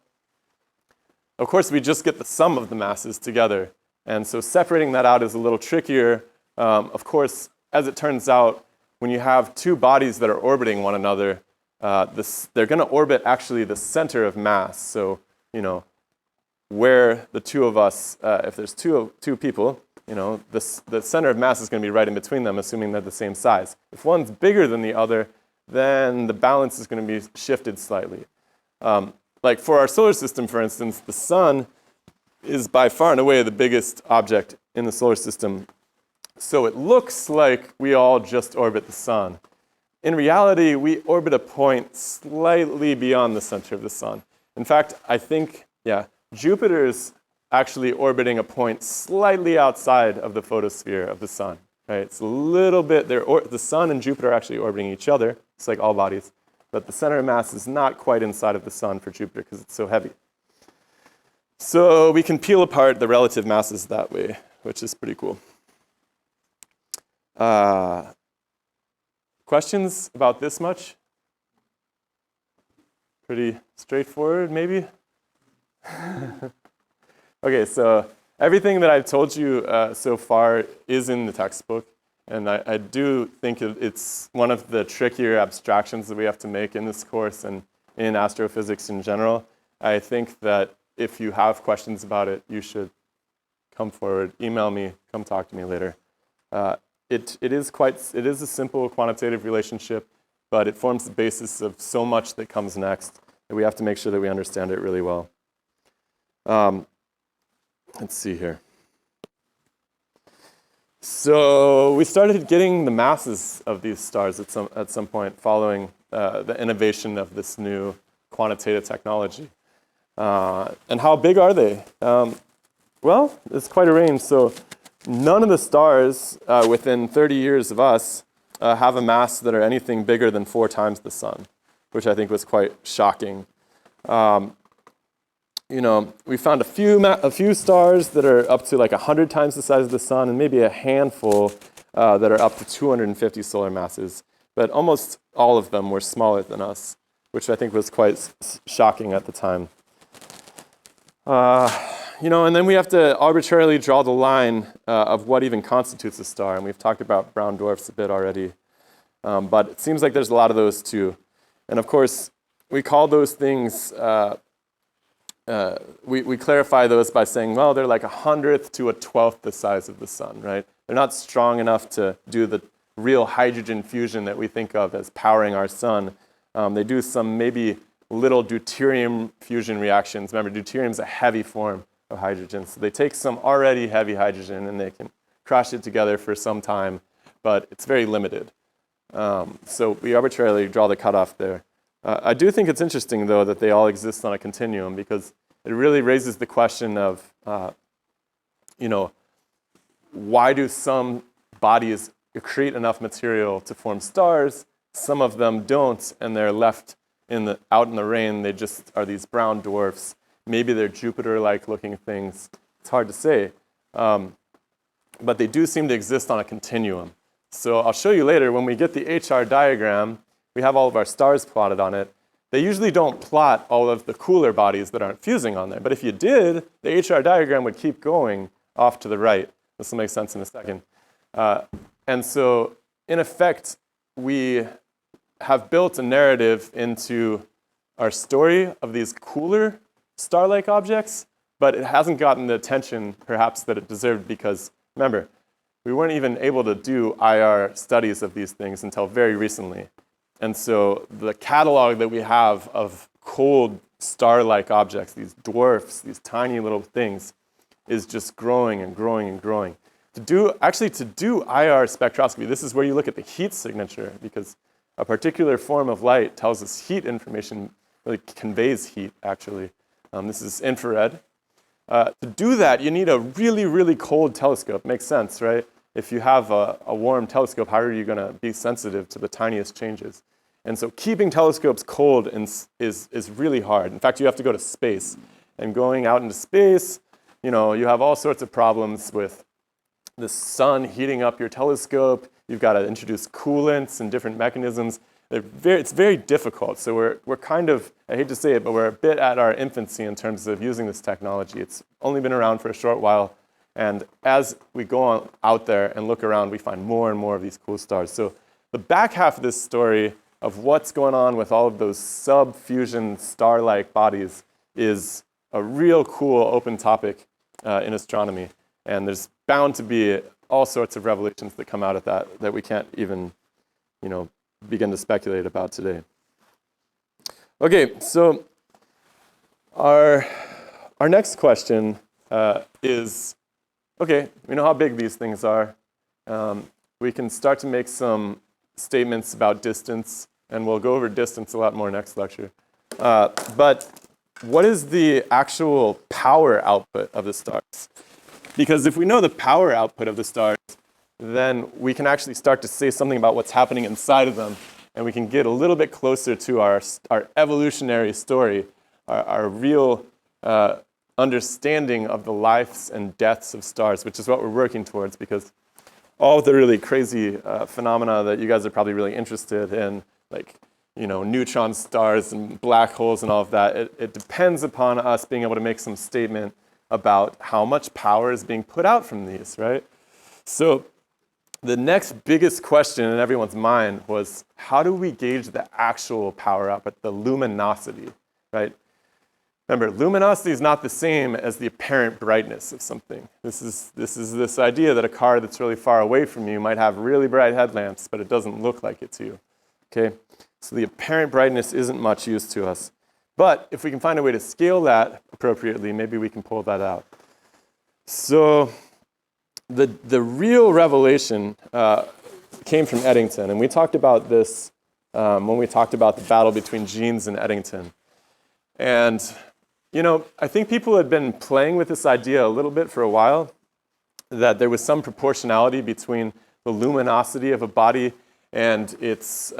of course, we just get the sum of the masses together. And so separating that out is a little trickier. Of course, as it turns out, when you have 2 bodies that are orbiting one another, they're going to orbit actually the center of mass. So, where the 2 of us, if there's two people, the center of mass is going to be right in between them, assuming they're the same size. If one's bigger than the other, then the balance is going to be shifted slightly. Like for our solar system, for instance, the sun is by far and away the biggest object in the solar system. So it looks like we all just orbit the sun. In reality, we orbit a point slightly beyond the center of the sun. In fact, I think, Jupiter's actually orbiting a point slightly outside of the photosphere of the sun. Right? It's a little bit, the sun and Jupiter are actually orbiting each other. It's like all bodies. But the center of mass is not quite inside of the sun for Jupiter because it's so heavy. So we can peel apart the relative masses that way, which is pretty cool. Questions about this much? Pretty straightforward, maybe? Okay, so everything that I've told you so far is in the textbook. And I do think it's one of the trickier abstractions that we have to make in this course and in astrophysics in general. I think that if you have questions about it, you should come forward, email me, come talk to me later. It is a simple quantitative relationship, but it forms the basis of so much that comes next that we have to make sure that we understand it really well. Let's see here. So we started getting the masses of these stars at some point following the innovation of this new quantitative technology. And how big are they? Well, it's quite a range. So none of the stars within 30 years of us have a mass that are anything bigger than 4 times the sun, which I think was quite shocking. We found a few stars that are up to like 100 times the size of the sun, and maybe a handful that are up to 250 solar masses. But almost all of them were smaller than us, which I think was quite shocking at the time. And then we have to arbitrarily draw the line of what even constitutes a star. And we've talked about brown dwarfs a bit already. But it seems like there's a lot of those too. And of course, we call those things we clarify those by saying, well, they're like 100th to a 12th the size of the sun, right? They're not strong enough to do the real hydrogen fusion that we think of as powering our sun. They do some maybe little deuterium fusion reactions. Remember, deuterium is a heavy form of hydrogen. So they take some already heavy hydrogen and they can crash it together for some time, but it's very limited. So we arbitrarily draw the cutoff there. I do think it's interesting, though, that they all exist on a continuum, because it really raises the question of, why do some bodies create enough material to form stars, some of them don't, and they're left out in the rain. They just are these brown dwarfs. Maybe they're Jupiter-like looking things. It's hard to say. But they do seem to exist on a continuum. So I'll show you later, when we get the HR diagram, we have all of our stars plotted on it. They usually don't plot all of the cooler bodies that aren't fusing on there. But if you did, the HR diagram would keep going off to the right. This will make sense in a second. And so, in effect, we have built a narrative into our story of these cooler star-like objects, but it hasn't gotten the attention, perhaps, that it deserved, because, remember, we weren't even able to do IR studies of these things until very recently. And so the catalog that we have of cold star-like objects, these dwarfs, these tiny little things, is just growing and growing and growing. To do IR spectroscopy, this is where you look at the heat signature, because a particular form of light tells us heat information, really conveys heat, actually. This is infrared. To do that, you need a really, really cold telescope. Makes sense, right? If you have a warm telescope, how are you going to be sensitive to the tiniest changes? And so keeping telescopes cold is really hard. In fact, you have to go to space. And going out into space, you have all sorts of problems with the sun heating up your telescope. You've got to introduce coolants and different mechanisms. It's very difficult. So we're kind of, I hate to say it, but we're a bit at our infancy in terms of using this technology. It's only been around for a short while. And as we go out there and look around, we find more and more of these cool stars. So the back half of this story of what's going on with all of those sub-fusion star-like bodies is a real cool open topic in astronomy. And there's bound to be all sorts of revelations that come out of that we can't even, begin to speculate about today. Okay, so our next question is, okay, we know how big these things are. We can start to make some statements about distance, and we'll go over distance a lot more next lecture. But what is the actual power output of the stars? Because if we know the power output of the stars, then we can actually start to say something about what's happening inside of them, and we can get a little bit closer to our evolutionary story, our real understanding of the lives and deaths of stars, which is what we're working towards, because all of the really crazy phenomena that you guys are probably really interested in, like neutron stars and black holes and all of that, it depends upon us being able to make some statement about how much power is being put out from these, right? So the next biggest question in everyone's mind was, how do we gauge the actual power output, the luminosity, right? Remember, luminosity is not the same as the apparent brightness of something. This is this idea that a car that's really far away from you might have really bright headlamps, but it doesn't look like it to you, okay? So the apparent brightness isn't much use to us. But if we can find a way to scale that appropriately, maybe we can pull that out. So the real revelation came from Eddington, and we talked about this when we talked about the battle between Jeans and Eddington. And I think people had been playing with this idea a little bit for a while, that there was some proportionality between the luminosity of a body and its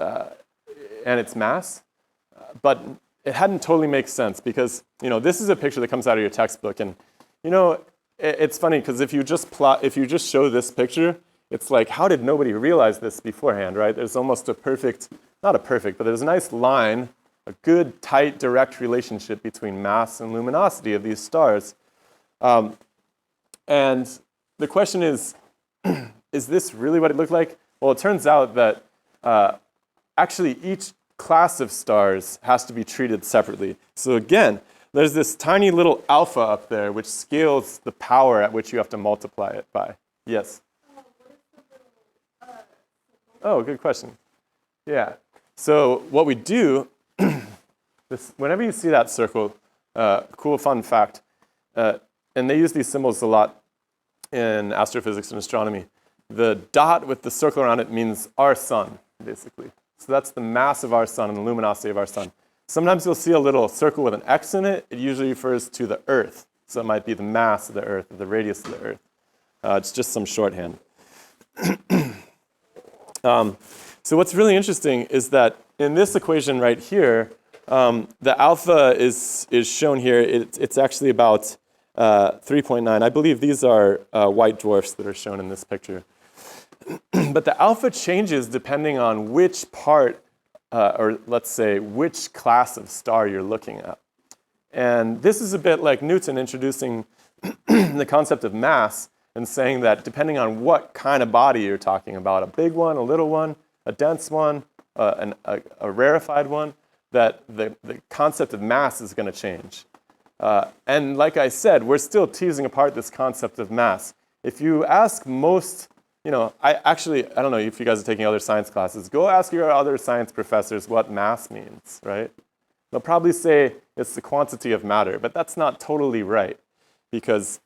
mass, but it hadn't totally made sense, because this is a picture that comes out of your textbook, and it's funny because if you just show this picture, it's like, how did nobody realize this beforehand, right? There's almost not a perfect, but there's a nice line, a good, tight, direct relationship between mass and luminosity of these stars. And the question is this really what it looked like? Well, it turns out that actually each class of stars has to be treated separately. So again, there's this tiny little alpha up there which scales the power at which you have to multiply it by. Yes? Oh, good question. Yeah. So what we do, whenever you see that circle, cool fun fact, and they use these symbols a lot in astrophysics and astronomy. The dot with the circle around it means our sun, basically. So that's the mass of our sun and the luminosity of our sun. Sometimes you'll see a little circle with an X in it. It usually refers to the Earth. So it might be the mass of the Earth, or the radius of the Earth. It's just some shorthand. So what's really interesting is that in this equation right here, the alpha is shown here. It's actually about 3.9. I believe these are white dwarfs that are shown in this picture. But the alpha changes depending on which part, or let's say which class of star you're looking at. And this is a bit like Newton introducing the concept of mass and saying that depending on what kind of body you're talking about, a big one, a little one, a dense one, a rarefied one, that the concept of mass is going to change. And like I said, we're still teasing apart this concept of mass. If you ask most, I don't know if you guys are taking other science classes, go ask your other science professors what mass means, right? They'll probably say it's the quantity of matter, but that's not totally right, because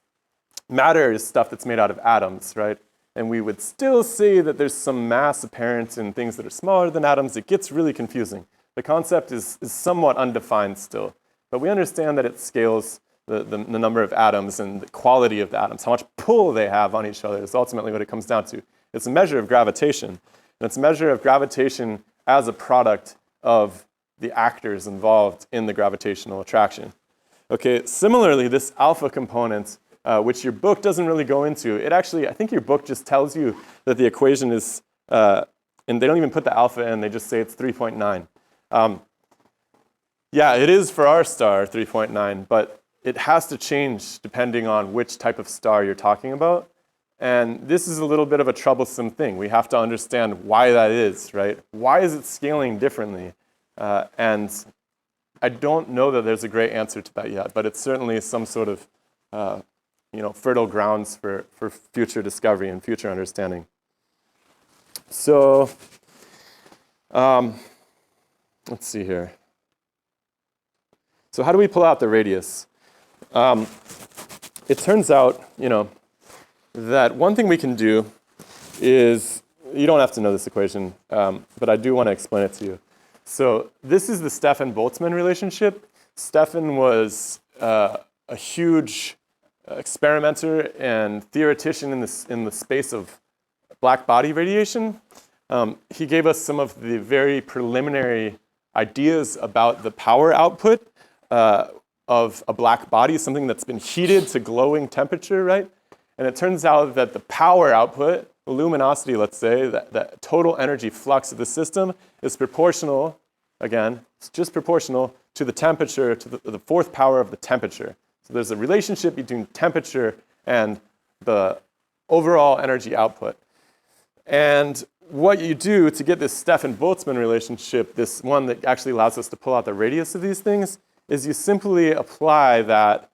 matter is stuff that's made out of atoms, right? And we would still say that there's some mass apparent in things that are smaller than atoms. It gets really confusing. The concept is somewhat undefined still, but we understand that it scales the number of atoms and the quality of the atoms. How much pull they have on each other is ultimately what it comes down to. It's a measure of gravitation, and it's a measure of gravitation as a product of the actors involved in the gravitational attraction. Okay, similarly, this alpha component, which your book doesn't really go into, it actually, I think your book just tells you that the equation is, and they don't even put the alpha in, they just say it's 3.9. Yeah, it is for our star, 3.9, but it has to change depending on which type of star you're talking about. And this is a little bit of a troublesome thing. We have to understand why that is, right? Why is it scaling differently? And I don't know that there's a great answer to that yet, but it's certainly some sort of fertile grounds for future discovery and future understanding. So let's see here. So how do we pull out the radius? It turns out, that one thing we can do is, you don't have to know this equation, but I do want to explain it to you. So this is the Stefan-Boltzmann relationship. Stefan was a huge experimenter and theoretician in the space of black body radiation. He gave us some of the very preliminary ideas about the power output of a black body, something that's been heated to glowing temperature, right? And it turns out that the power output, the luminosity, let's say, that total energy flux of the system is proportional, again, it's just proportional to the temperature, to the fourth power of the temperature. So there's a relationship between temperature and the overall energy output. And what you do to get this Stefan-Boltzmann relationship, this one that actually allows us to pull out the radius of these things, is you simply apply that,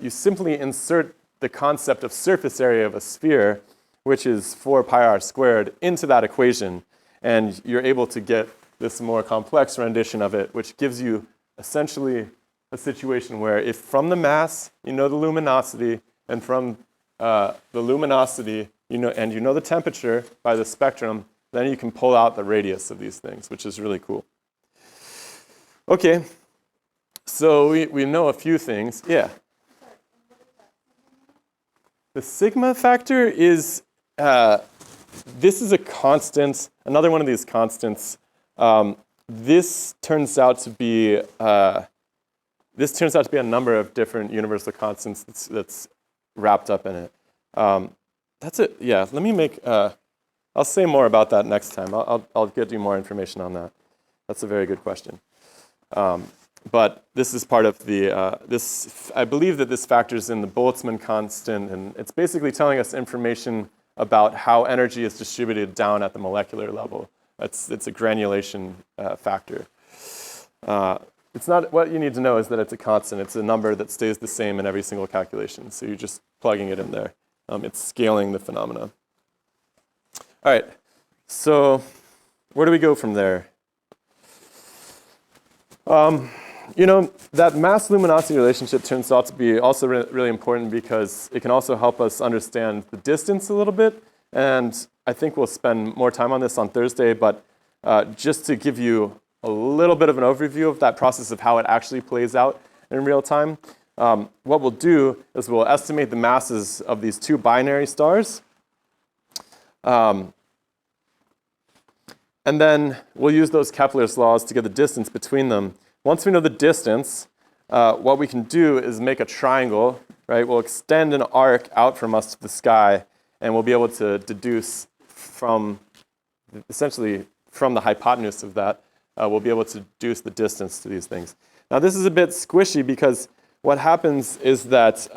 you simply insert the concept of surface area of a sphere, which is 4 pi r squared, into that equation. And you're able to get this more complex rendition of it, which gives you essentially a situation where if from the mass, you know the luminosity, and from the luminosity, and you know the temperature by the spectrum, then you can pull out the radius of these things, which is really cool. Okay, so we know a few things. Yeah. The sigma factor is, this is a constant, another one of these constants. This turns out to be a number of different universal constants that's wrapped up in it. That's it. Yeah. Let me make. I'll say more about that next time. I'll get you more information on that. That's a very good question. But this is part of the. I believe that this factors in the Boltzmann constant, and it's basically telling us information about how energy is distributed down at the molecular level. It's a granulation factor. it's not, what you need to know is that it's a constant. It's a number that stays the same in every single calculation. So you're just plugging it in there. It's scaling the phenomena. All right, so where do we go from there? You know, that mass-luminosity relationship turns out to be also really important because it can also help us understand the distance a little bit. And I think we'll spend more time on this on Thursday, but just to give you a little bit of an overview of that process of how it actually plays out in real time, what we'll do is we'll estimate the masses of these two binary stars. And then we'll use those Kepler's laws to get the distance between them. Once we know the distance, what we can do is make a triangle, right? We'll extend an arc out from us to the sky, and we'll be able to deduce from, essentially, from the hypotenuse of that, we'll be able to deduce the distance to these things. Now, this is a bit squishy because what happens is that,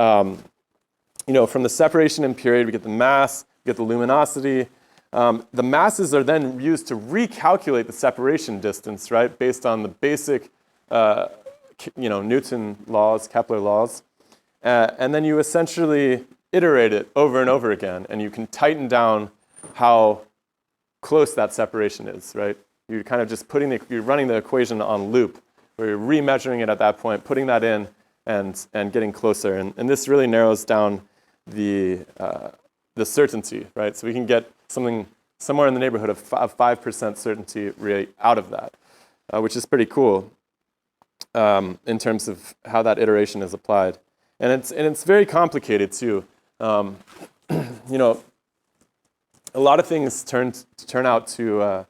you know, from the separation in period, we get the mass, we get the luminosity. The masses are then used to recalculate the separation distance, right, based on the basic, you know, Newton laws, Kepler laws. And then you essentially iterate it over and over again, and you can tighten down how close that separation is, right? You're kind of just you're running the equation on loop, where you're remeasuring it at that point, putting that in, and getting closer. And this really narrows down the certainty, right? So we can get something somewhere in the neighborhood of 5% certainty rate out of that, which is pretty cool in terms of how that iteration is applied. And it's very complicated too. You know, a lot of things turn out to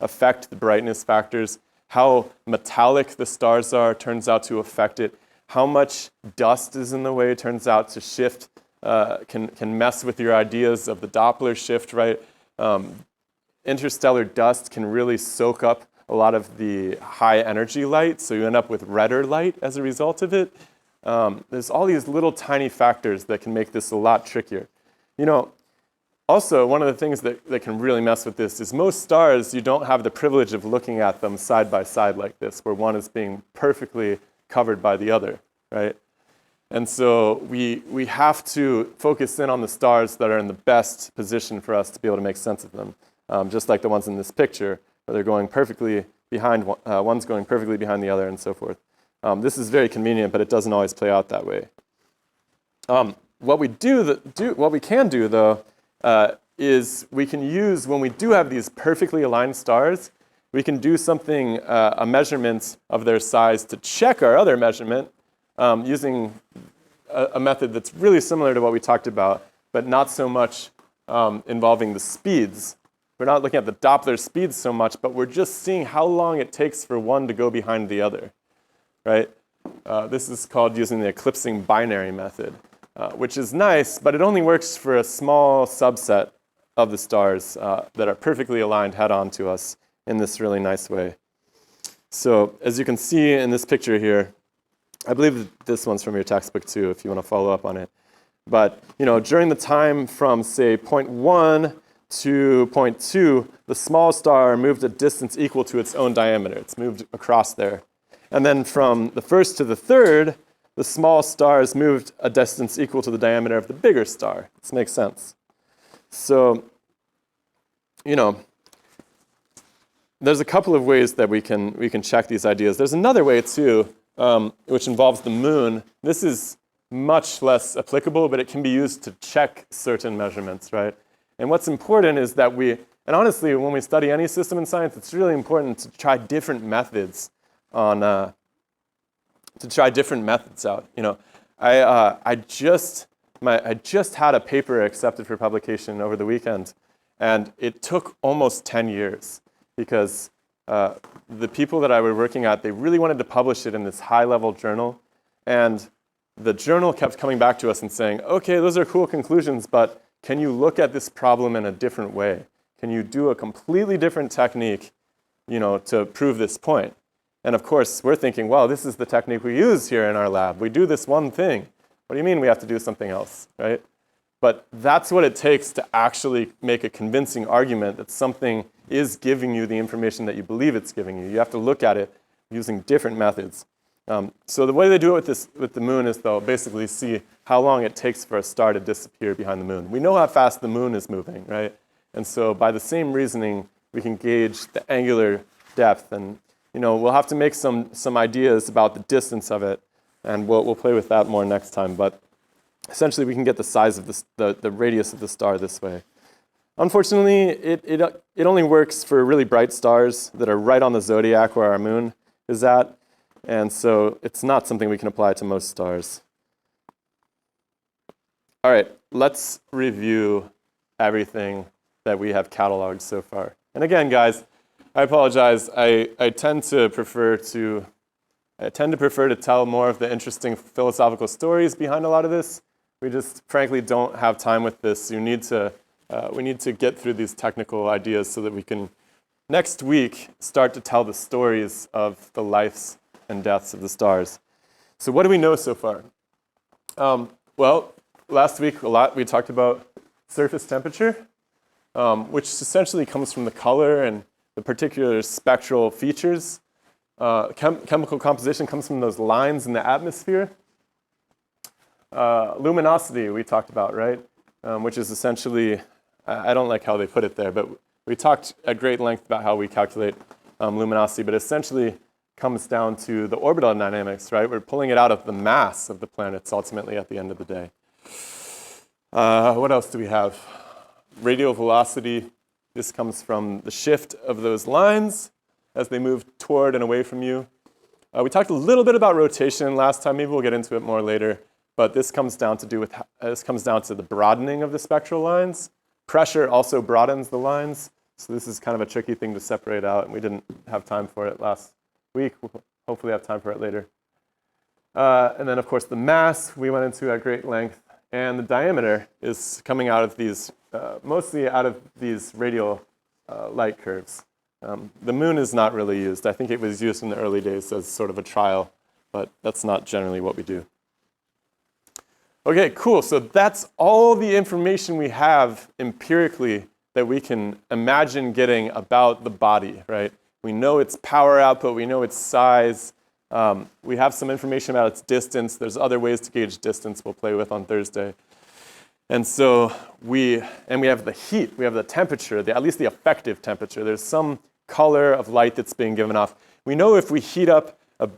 affect the brightness factors. How metallic the stars are turns out to affect it. How much dust is in the way turns out to shift, can mess with your ideas of the Doppler shift, right? Interstellar dust can really soak up a lot of the high energy light, so you end up with redder light as a result of it. There's all these little tiny factors that can make this a lot trickier. You know, also, one of the things that can really mess with this is most stars, you don't have the privilege of looking at them side by side like this, where one is being perfectly covered by the other, right? And so we have to focus in on the stars that are in the best position for us to be able to make sense of them, just like the ones in this picture, where they're going perfectly behind, one's going perfectly behind the other, and so forth. This is very convenient, but it doesn't always play out that way. What we can do, though, is we can use, when we do have these perfectly aligned stars, we can do something, a measurement of their size to check our other measurement using a method that's really similar to what we talked about, but not so much involving the speeds. We're not looking at the Doppler speeds so much, but we're just seeing how long it takes for one to go behind the other, right? This is called using the eclipsing binary method, which is nice, but it only works for a small subset of the stars that are perfectly aligned head-on to us in this really nice way. So as you can see in this picture here, I believe this one's from your textbook too, if you want to follow up on it. But you know, during the time from, say, point 1 to point 2, the small star moved a distance equal to its own diameter. It's moved across there. And then from the first to the third, the small stars moved a distance equal to the diameter of the bigger star. This makes sense. So, you know, there's a couple of ways that we can check these ideas. There's another way too, which involves the moon. This is much less applicable, but it can be used to check certain measurements, right? And what's important is that and honestly, when we study any system in science, it's really important to try different methods out. You know, I just had a paper accepted for publication over the weekend, and it took almost 10 years because the people that I were working at, they really wanted to publish it in this high-level journal, and the journal kept coming back to us and saying, okay, those are cool conclusions, but can you look at this problem in a different way? Can you do a completely different technique, you know, to prove this point? And of course, we're thinking, well, this is the technique we use here in our lab. We do this one thing. What do you mean we have to do something else, right? But that's what it takes to actually make a convincing argument that something is giving you the information that you believe it's giving you. You have to look at it using different methods. So the way they do it with the moon is they'll basically see how long it takes for a star to disappear behind the moon. We know how fast the moon is moving, right? And so by the same reasoning, we can gauge the angular depth. And we'll have to make some ideas about the distance of it, and we'll play with that more next time. But essentially, we can get the size of the radius of the star this way. Unfortunately, it only works for really bright stars that are right on the zodiac where our moon is at. And so it's not something we can apply to most stars. All right, let's review everything that we have cataloged so far. And again, guys, I apologize. I tend to prefer to tell more of the interesting philosophical stories behind a lot of this. We just frankly don't have time with this. We need to get through these technical ideas so that we can next week start to tell the stories of the lives and deaths of the stars. So what do we know so far? Well, last week we talked about surface temperature, which essentially comes from the color and the particular spectral features. Chemical composition comes from those lines in the atmosphere. Luminosity we talked about, right? Which is essentially, I don't like how they put it there, but we talked at great length about how we calculate luminosity, but essentially comes down to the orbital dynamics, right? We're pulling it out of the mass of the planets ultimately at the end of the day. What else do we have? Radial velocity. This comes from the shift of those lines as they move toward and away from you. We talked a little bit about rotation last time. Maybe we'll get into it more later. But this comes down to the broadening of the spectral lines. Pressure also broadens the lines. So this is kind of a tricky thing to separate out, and we didn't have time for it last week. We'll hopefully have time for it later. And then, of course, the mass we went into at great length. And the diameter is coming out of these, mostly out of these radial light curves. The moon is not really used. I think it was used in the early days as sort of a trial, but that's not generally what we do. Okay, cool. So that's all the information we have empirically that we can imagine getting about the body, right? We know its power output. We know its size. We have some information about its distance. There's other ways to gauge distance we'll play with on Thursday. And so we have the heat. We have the temperature, at least the effective temperature. There's some color of light that's being given off. We know if we heat up a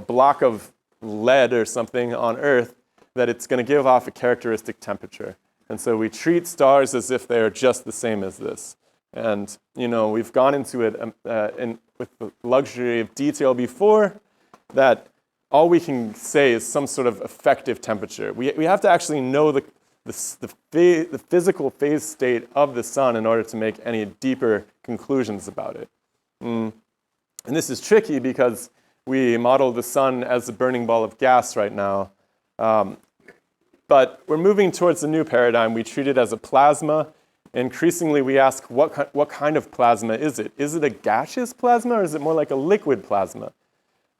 block of lead or something on Earth, that it's going to give off a characteristic temperature. And so we treat stars as if they're just the same as this. And we've gone into it with the luxury of detail before, that all we can say is some sort of effective temperature. We have to actually know the physical phase state of the sun in order to make any deeper conclusions about it. And this is tricky because we model the sun as a burning ball of gas right now. But we're moving towards a new paradigm. We treat it as a plasma. Increasingly, we ask, what kind of plasma is it? Is it a gaseous plasma, or is it more like a liquid plasma?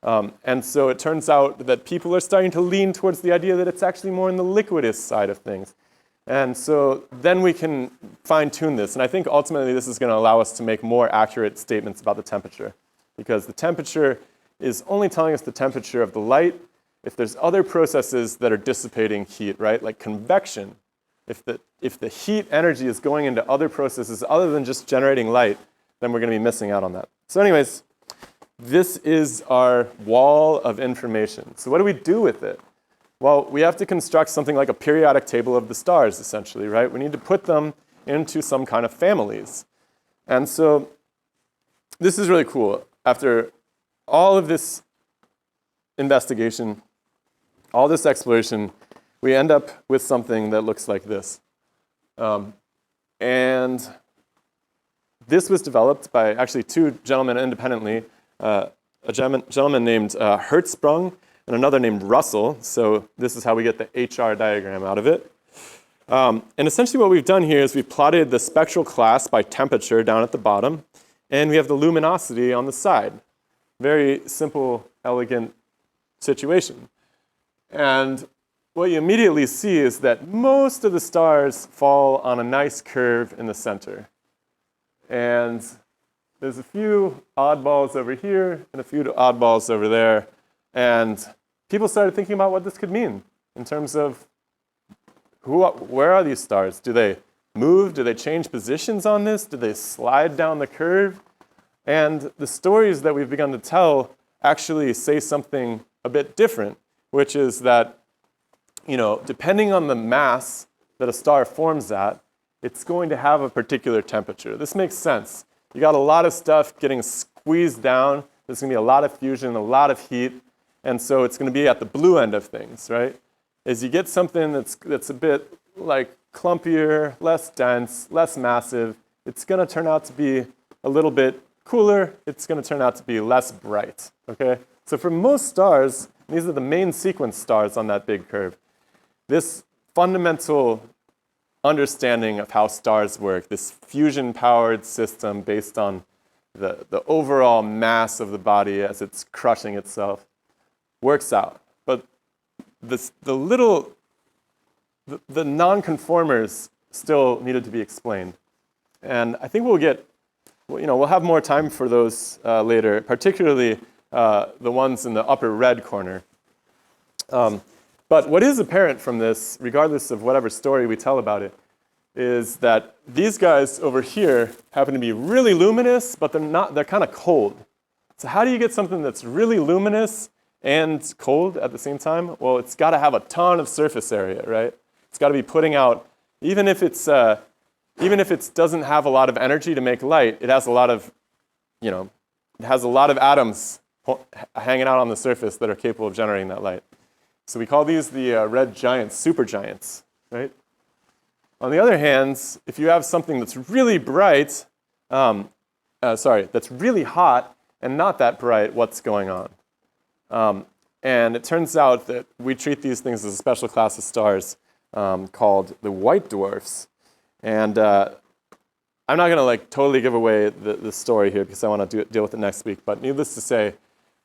And so it turns out that people are starting to lean towards the idea that it's actually more in the liquidous side of things. And so then we can fine-tune this. And I think ultimately this is going to allow us to make more accurate statements about the temperature, because the temperature is only telling us the temperature of the light. If there's other processes that are dissipating heat, right, like convection, if the heat energy is going into other processes other than just generating light, then we're going to be missing out on that. So anyways, this is our wall of information. So what do we do with it? Well, we have to construct something like a periodic table of the stars, essentially, right? We need to put them into some kind of families. And so this is really cool. After all of this investigation, all this exploration, we end up with something that looks like this. And this was developed by actually two gentlemen independently, a gentleman named Hertzsprung and another named Russell. So this is how we get the HR diagram out of it. And essentially what we've done here is we've plotted the spectral class by temperature down at the bottom, and we have the luminosity on the side. Very simple, elegant situation. And what you immediately see is that most of the stars fall on a nice curve in the center. And there's a few oddballs over here and a few oddballs over there. And people started thinking about what this could mean in terms of where are these stars? Do they move? Do they change positions on this? Do they slide down the curve? And the stories that we've begun to tell actually say something a bit different, which is that, depending on the mass that a star forms at, it's going to have a particular temperature. This makes sense. You got a lot of stuff getting squeezed down. There's going to be a lot of fusion, a lot of heat, and so it's going to be at the blue end of things, right? As you get something that's a bit like clumpier, less dense, less massive, it's going to turn out to be a little bit cooler. It's going to turn out to be less bright, okay? So for most stars, these are the main sequence stars on that big curve, this fundamental understanding of how stars work, this fusion-powered system based on the overall mass of the body as it's crushing itself, works out. But the non-conformers still needed to be explained. And I think we'll have more time for those later, particularly the ones in the upper red corner. But what is apparent from this, regardless of whatever story we tell about it, is that these guys over here happen to be really luminous, but they're kind of cold. So how do you get something that's really luminous and cold at the same time? Well, it's got to have a ton of surface area, right? It's got to be putting out, even if it doesn't have a lot of energy to make light, it has a lot of, it has a lot of atoms hanging out on the surface that are capable of generating that light. So we call these the red giants, supergiants, right? On the other hand, if you have something that's really bright, that's really hot and not that bright, what's going on? And it turns out that we treat these things as a special class of stars called the white dwarfs. And I'm not going to totally give away the story here because I want to deal with it next week. But needless to say,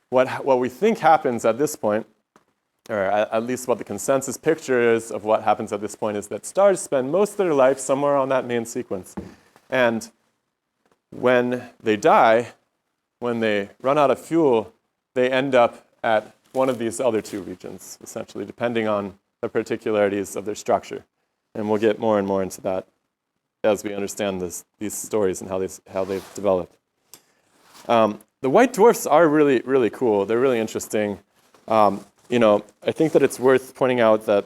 what we think happens at this point, or at least what the consensus picture is of what happens at this point, is that stars spend most of their life somewhere on that main sequence. And when they die, when they run out of fuel, they end up at one of these other two regions, essentially, depending on the particularities of their structure. And we'll get more and more into that as we understand these stories and how they've developed. The white dwarfs are really, really cool. They're really interesting. I think that it's worth pointing out that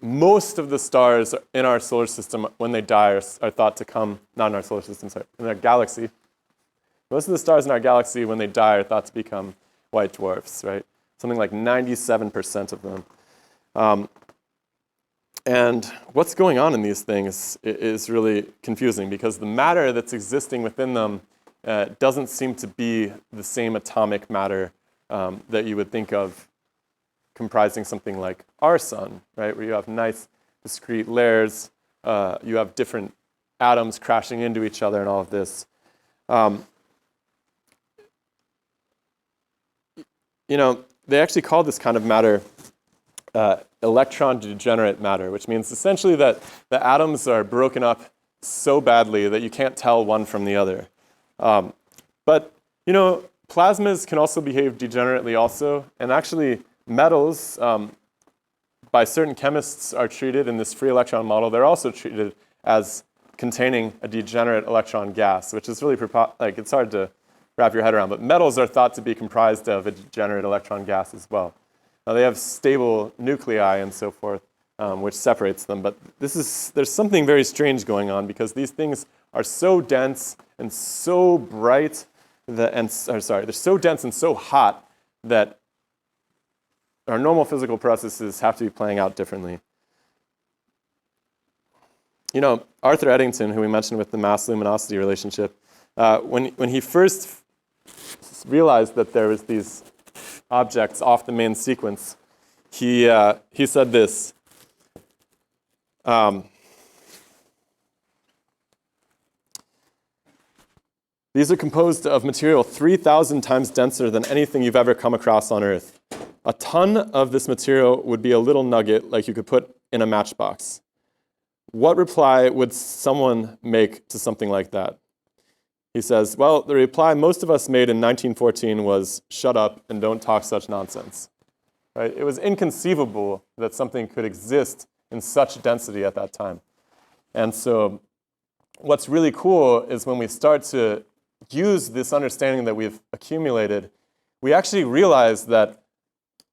most of the stars in our solar system, when they die, are thought to come, not in our solar system, sorry, in our galaxy. Most of the stars in our galaxy, when they die, are thought to become white dwarfs, right? Something like 97% of them. And what's going on in these things is really confusing because the matter that's existing within them doesn't seem to be the same atomic matter that you would think of comprising something like our sun, right? Where you have nice discrete layers, you have different atoms crashing into each other and all of this. They actually call this kind of matter electron degenerate matter, which means essentially that the atoms are broken up so badly that you can't tell one from the other. But plasmas can also behave degenerately also, and actually metals, by certain chemists, are treated in this free electron model. They're also treated as containing a degenerate electron gas, which is really, it's hard to wrap your head around, but metals are thought to be comprised of a degenerate electron gas as well. Now they have stable nuclei and so forth, which separates them, but there's something very strange going on because these things are so dense and so bright, they're so dense and so hot that our normal physical processes have to be playing out differently. Arthur Eddington, who we mentioned with the mass-luminosity relationship, when he first realized that there was these objects off the main sequence, he said this. These are composed of material 3,000 times denser than anything you've ever come across on Earth. A ton of this material would be a little nugget like you could put in a matchbox. What reply would someone make to something like that? he says, well, the reply most of us made in 1914 was, shut up and don't talk such nonsense. Right? It was inconceivable that something could exist in such density at that time. And so what's really cool is when we start to use this understanding that we've accumulated, we actually realize that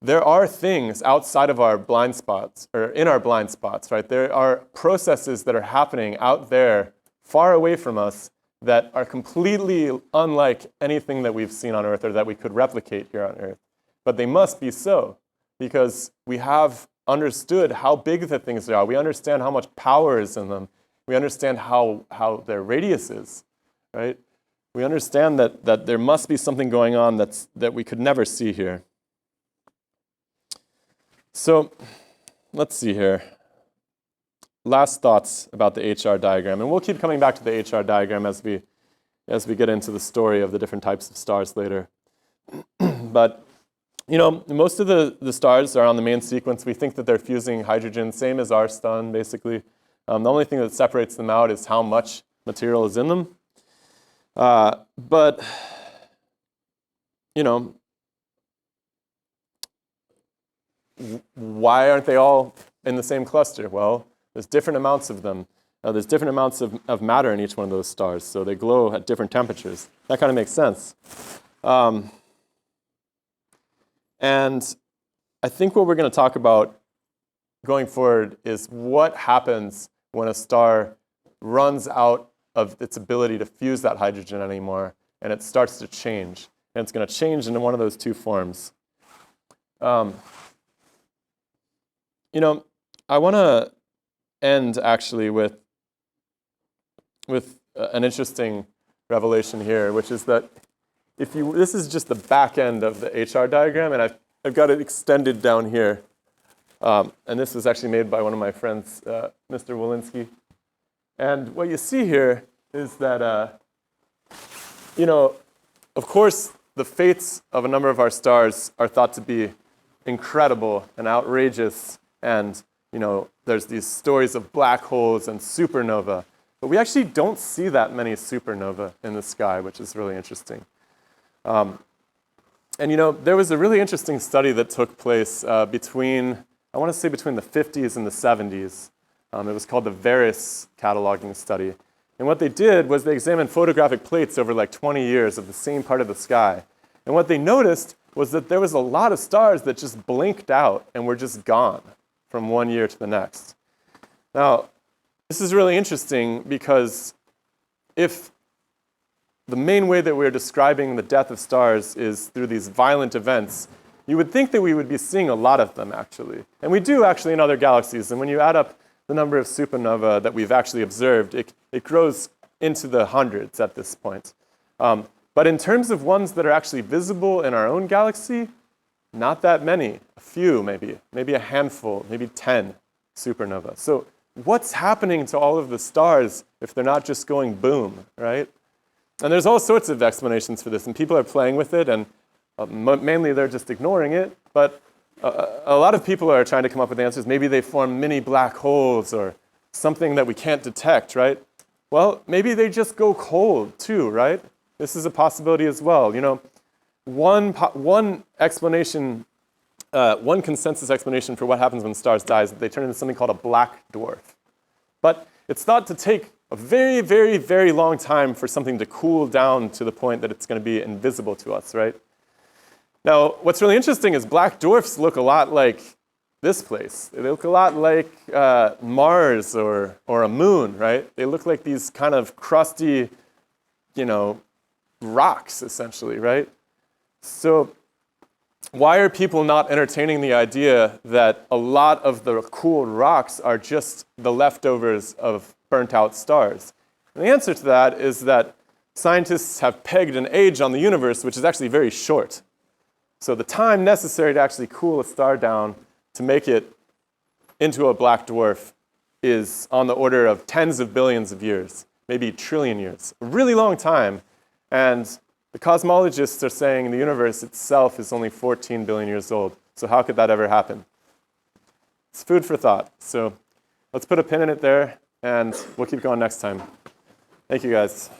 there are things outside of our blind spots, or in our blind spots, right? There are processes that are happening out there, far away from us, that are completely unlike anything that we've seen on Earth or that we could replicate here on Earth. But they must be so, because we have understood how big the things are. We understand how much power is in them. We understand how their radius is, right? We understand that there must be something going on that we could never see here. So let's see here. Last thoughts about the HR diagram. And we'll keep coming back to the HR diagram as we get into the story of the different types of stars later. But you know, most of the stars are on the main sequence. We think that they're fusing hydrogen, same as our sun, basically. The only thing that separates them out is how much material is in them. But, you know, why aren't they all in the same cluster? Well, there's different amounts of them. There's different amounts of matter in each one of those stars, so they glow at different temperatures. That kind of makes sense. And I think what we're going to talk about going forward is what happens when a star runs out of its ability to fuse that hydrogen anymore, and it starts to change. And it's going to change into one of those two forms. You know, I want to end actually with an interesting revelation here, which is that this is just the back end of the HR diagram, and I've got it extended down here. And this was actually made by one of my friends, Mr. Walensky. And what you see here is that, you know, of course, the fates of a number of our stars are thought to be incredible and outrageous. And, you know, there's these stories of black holes and supernova. But we actually don't see that many supernova in the sky, which is really interesting. And, you know, there was a really interesting study that took place between the 50s and the 70s. It was called the Varus cataloging study. And what they did was they examined photographic plates over like 20 years of the same part of the sky. And what they noticed was that there was a lot of stars that just blinked out and were just gone from one year to the next. Now, this is really interesting because if the main way that we're describing the death of stars is through these violent events, you would think that we would be seeing a lot of them, actually. And we do, actually, in other galaxies. And when you add up the number of supernova that we've actually observed, it grows into the hundreds at this point. But in terms of ones that are actually visible in our own galaxy, not that many. A few, maybe a handful, maybe 10 supernova. So what's happening to all of the stars if they're not just going boom, right? And there's all sorts of explanations for this, and people are playing with it, and mainly they're just ignoring it. But a lot of people are trying to come up with answers. Maybe they form mini black holes or something that we can't detect, right? Well, maybe they just go cold too, right? This is a possibility as well. You know, one explanation, one consensus explanation for what happens when stars die is that they turn into something called a black dwarf. But it's thought to take a very, very, very long time for something to cool down to the point that it's going to be invisible to us, right? Now, what's really interesting is black dwarfs look a lot like this place. They look a lot like Mars or a moon, right? They look like these kind of crusty, you know, rocks, essentially, right? So why are people not entertaining the idea that a lot of the cool rocks are just the leftovers of burnt-out stars? And the answer to that is that scientists have pegged an age on the universe which is actually very short. So the time necessary to actually cool a star down to make it into a black dwarf is on the order of tens of billions of years, maybe a trillion years. A really long time. And the cosmologists are saying the universe itself is only 14 billion years old. So how could that ever happen? It's food for thought. So let's put a pin in it there, and we'll keep going next time. Thank you, guys.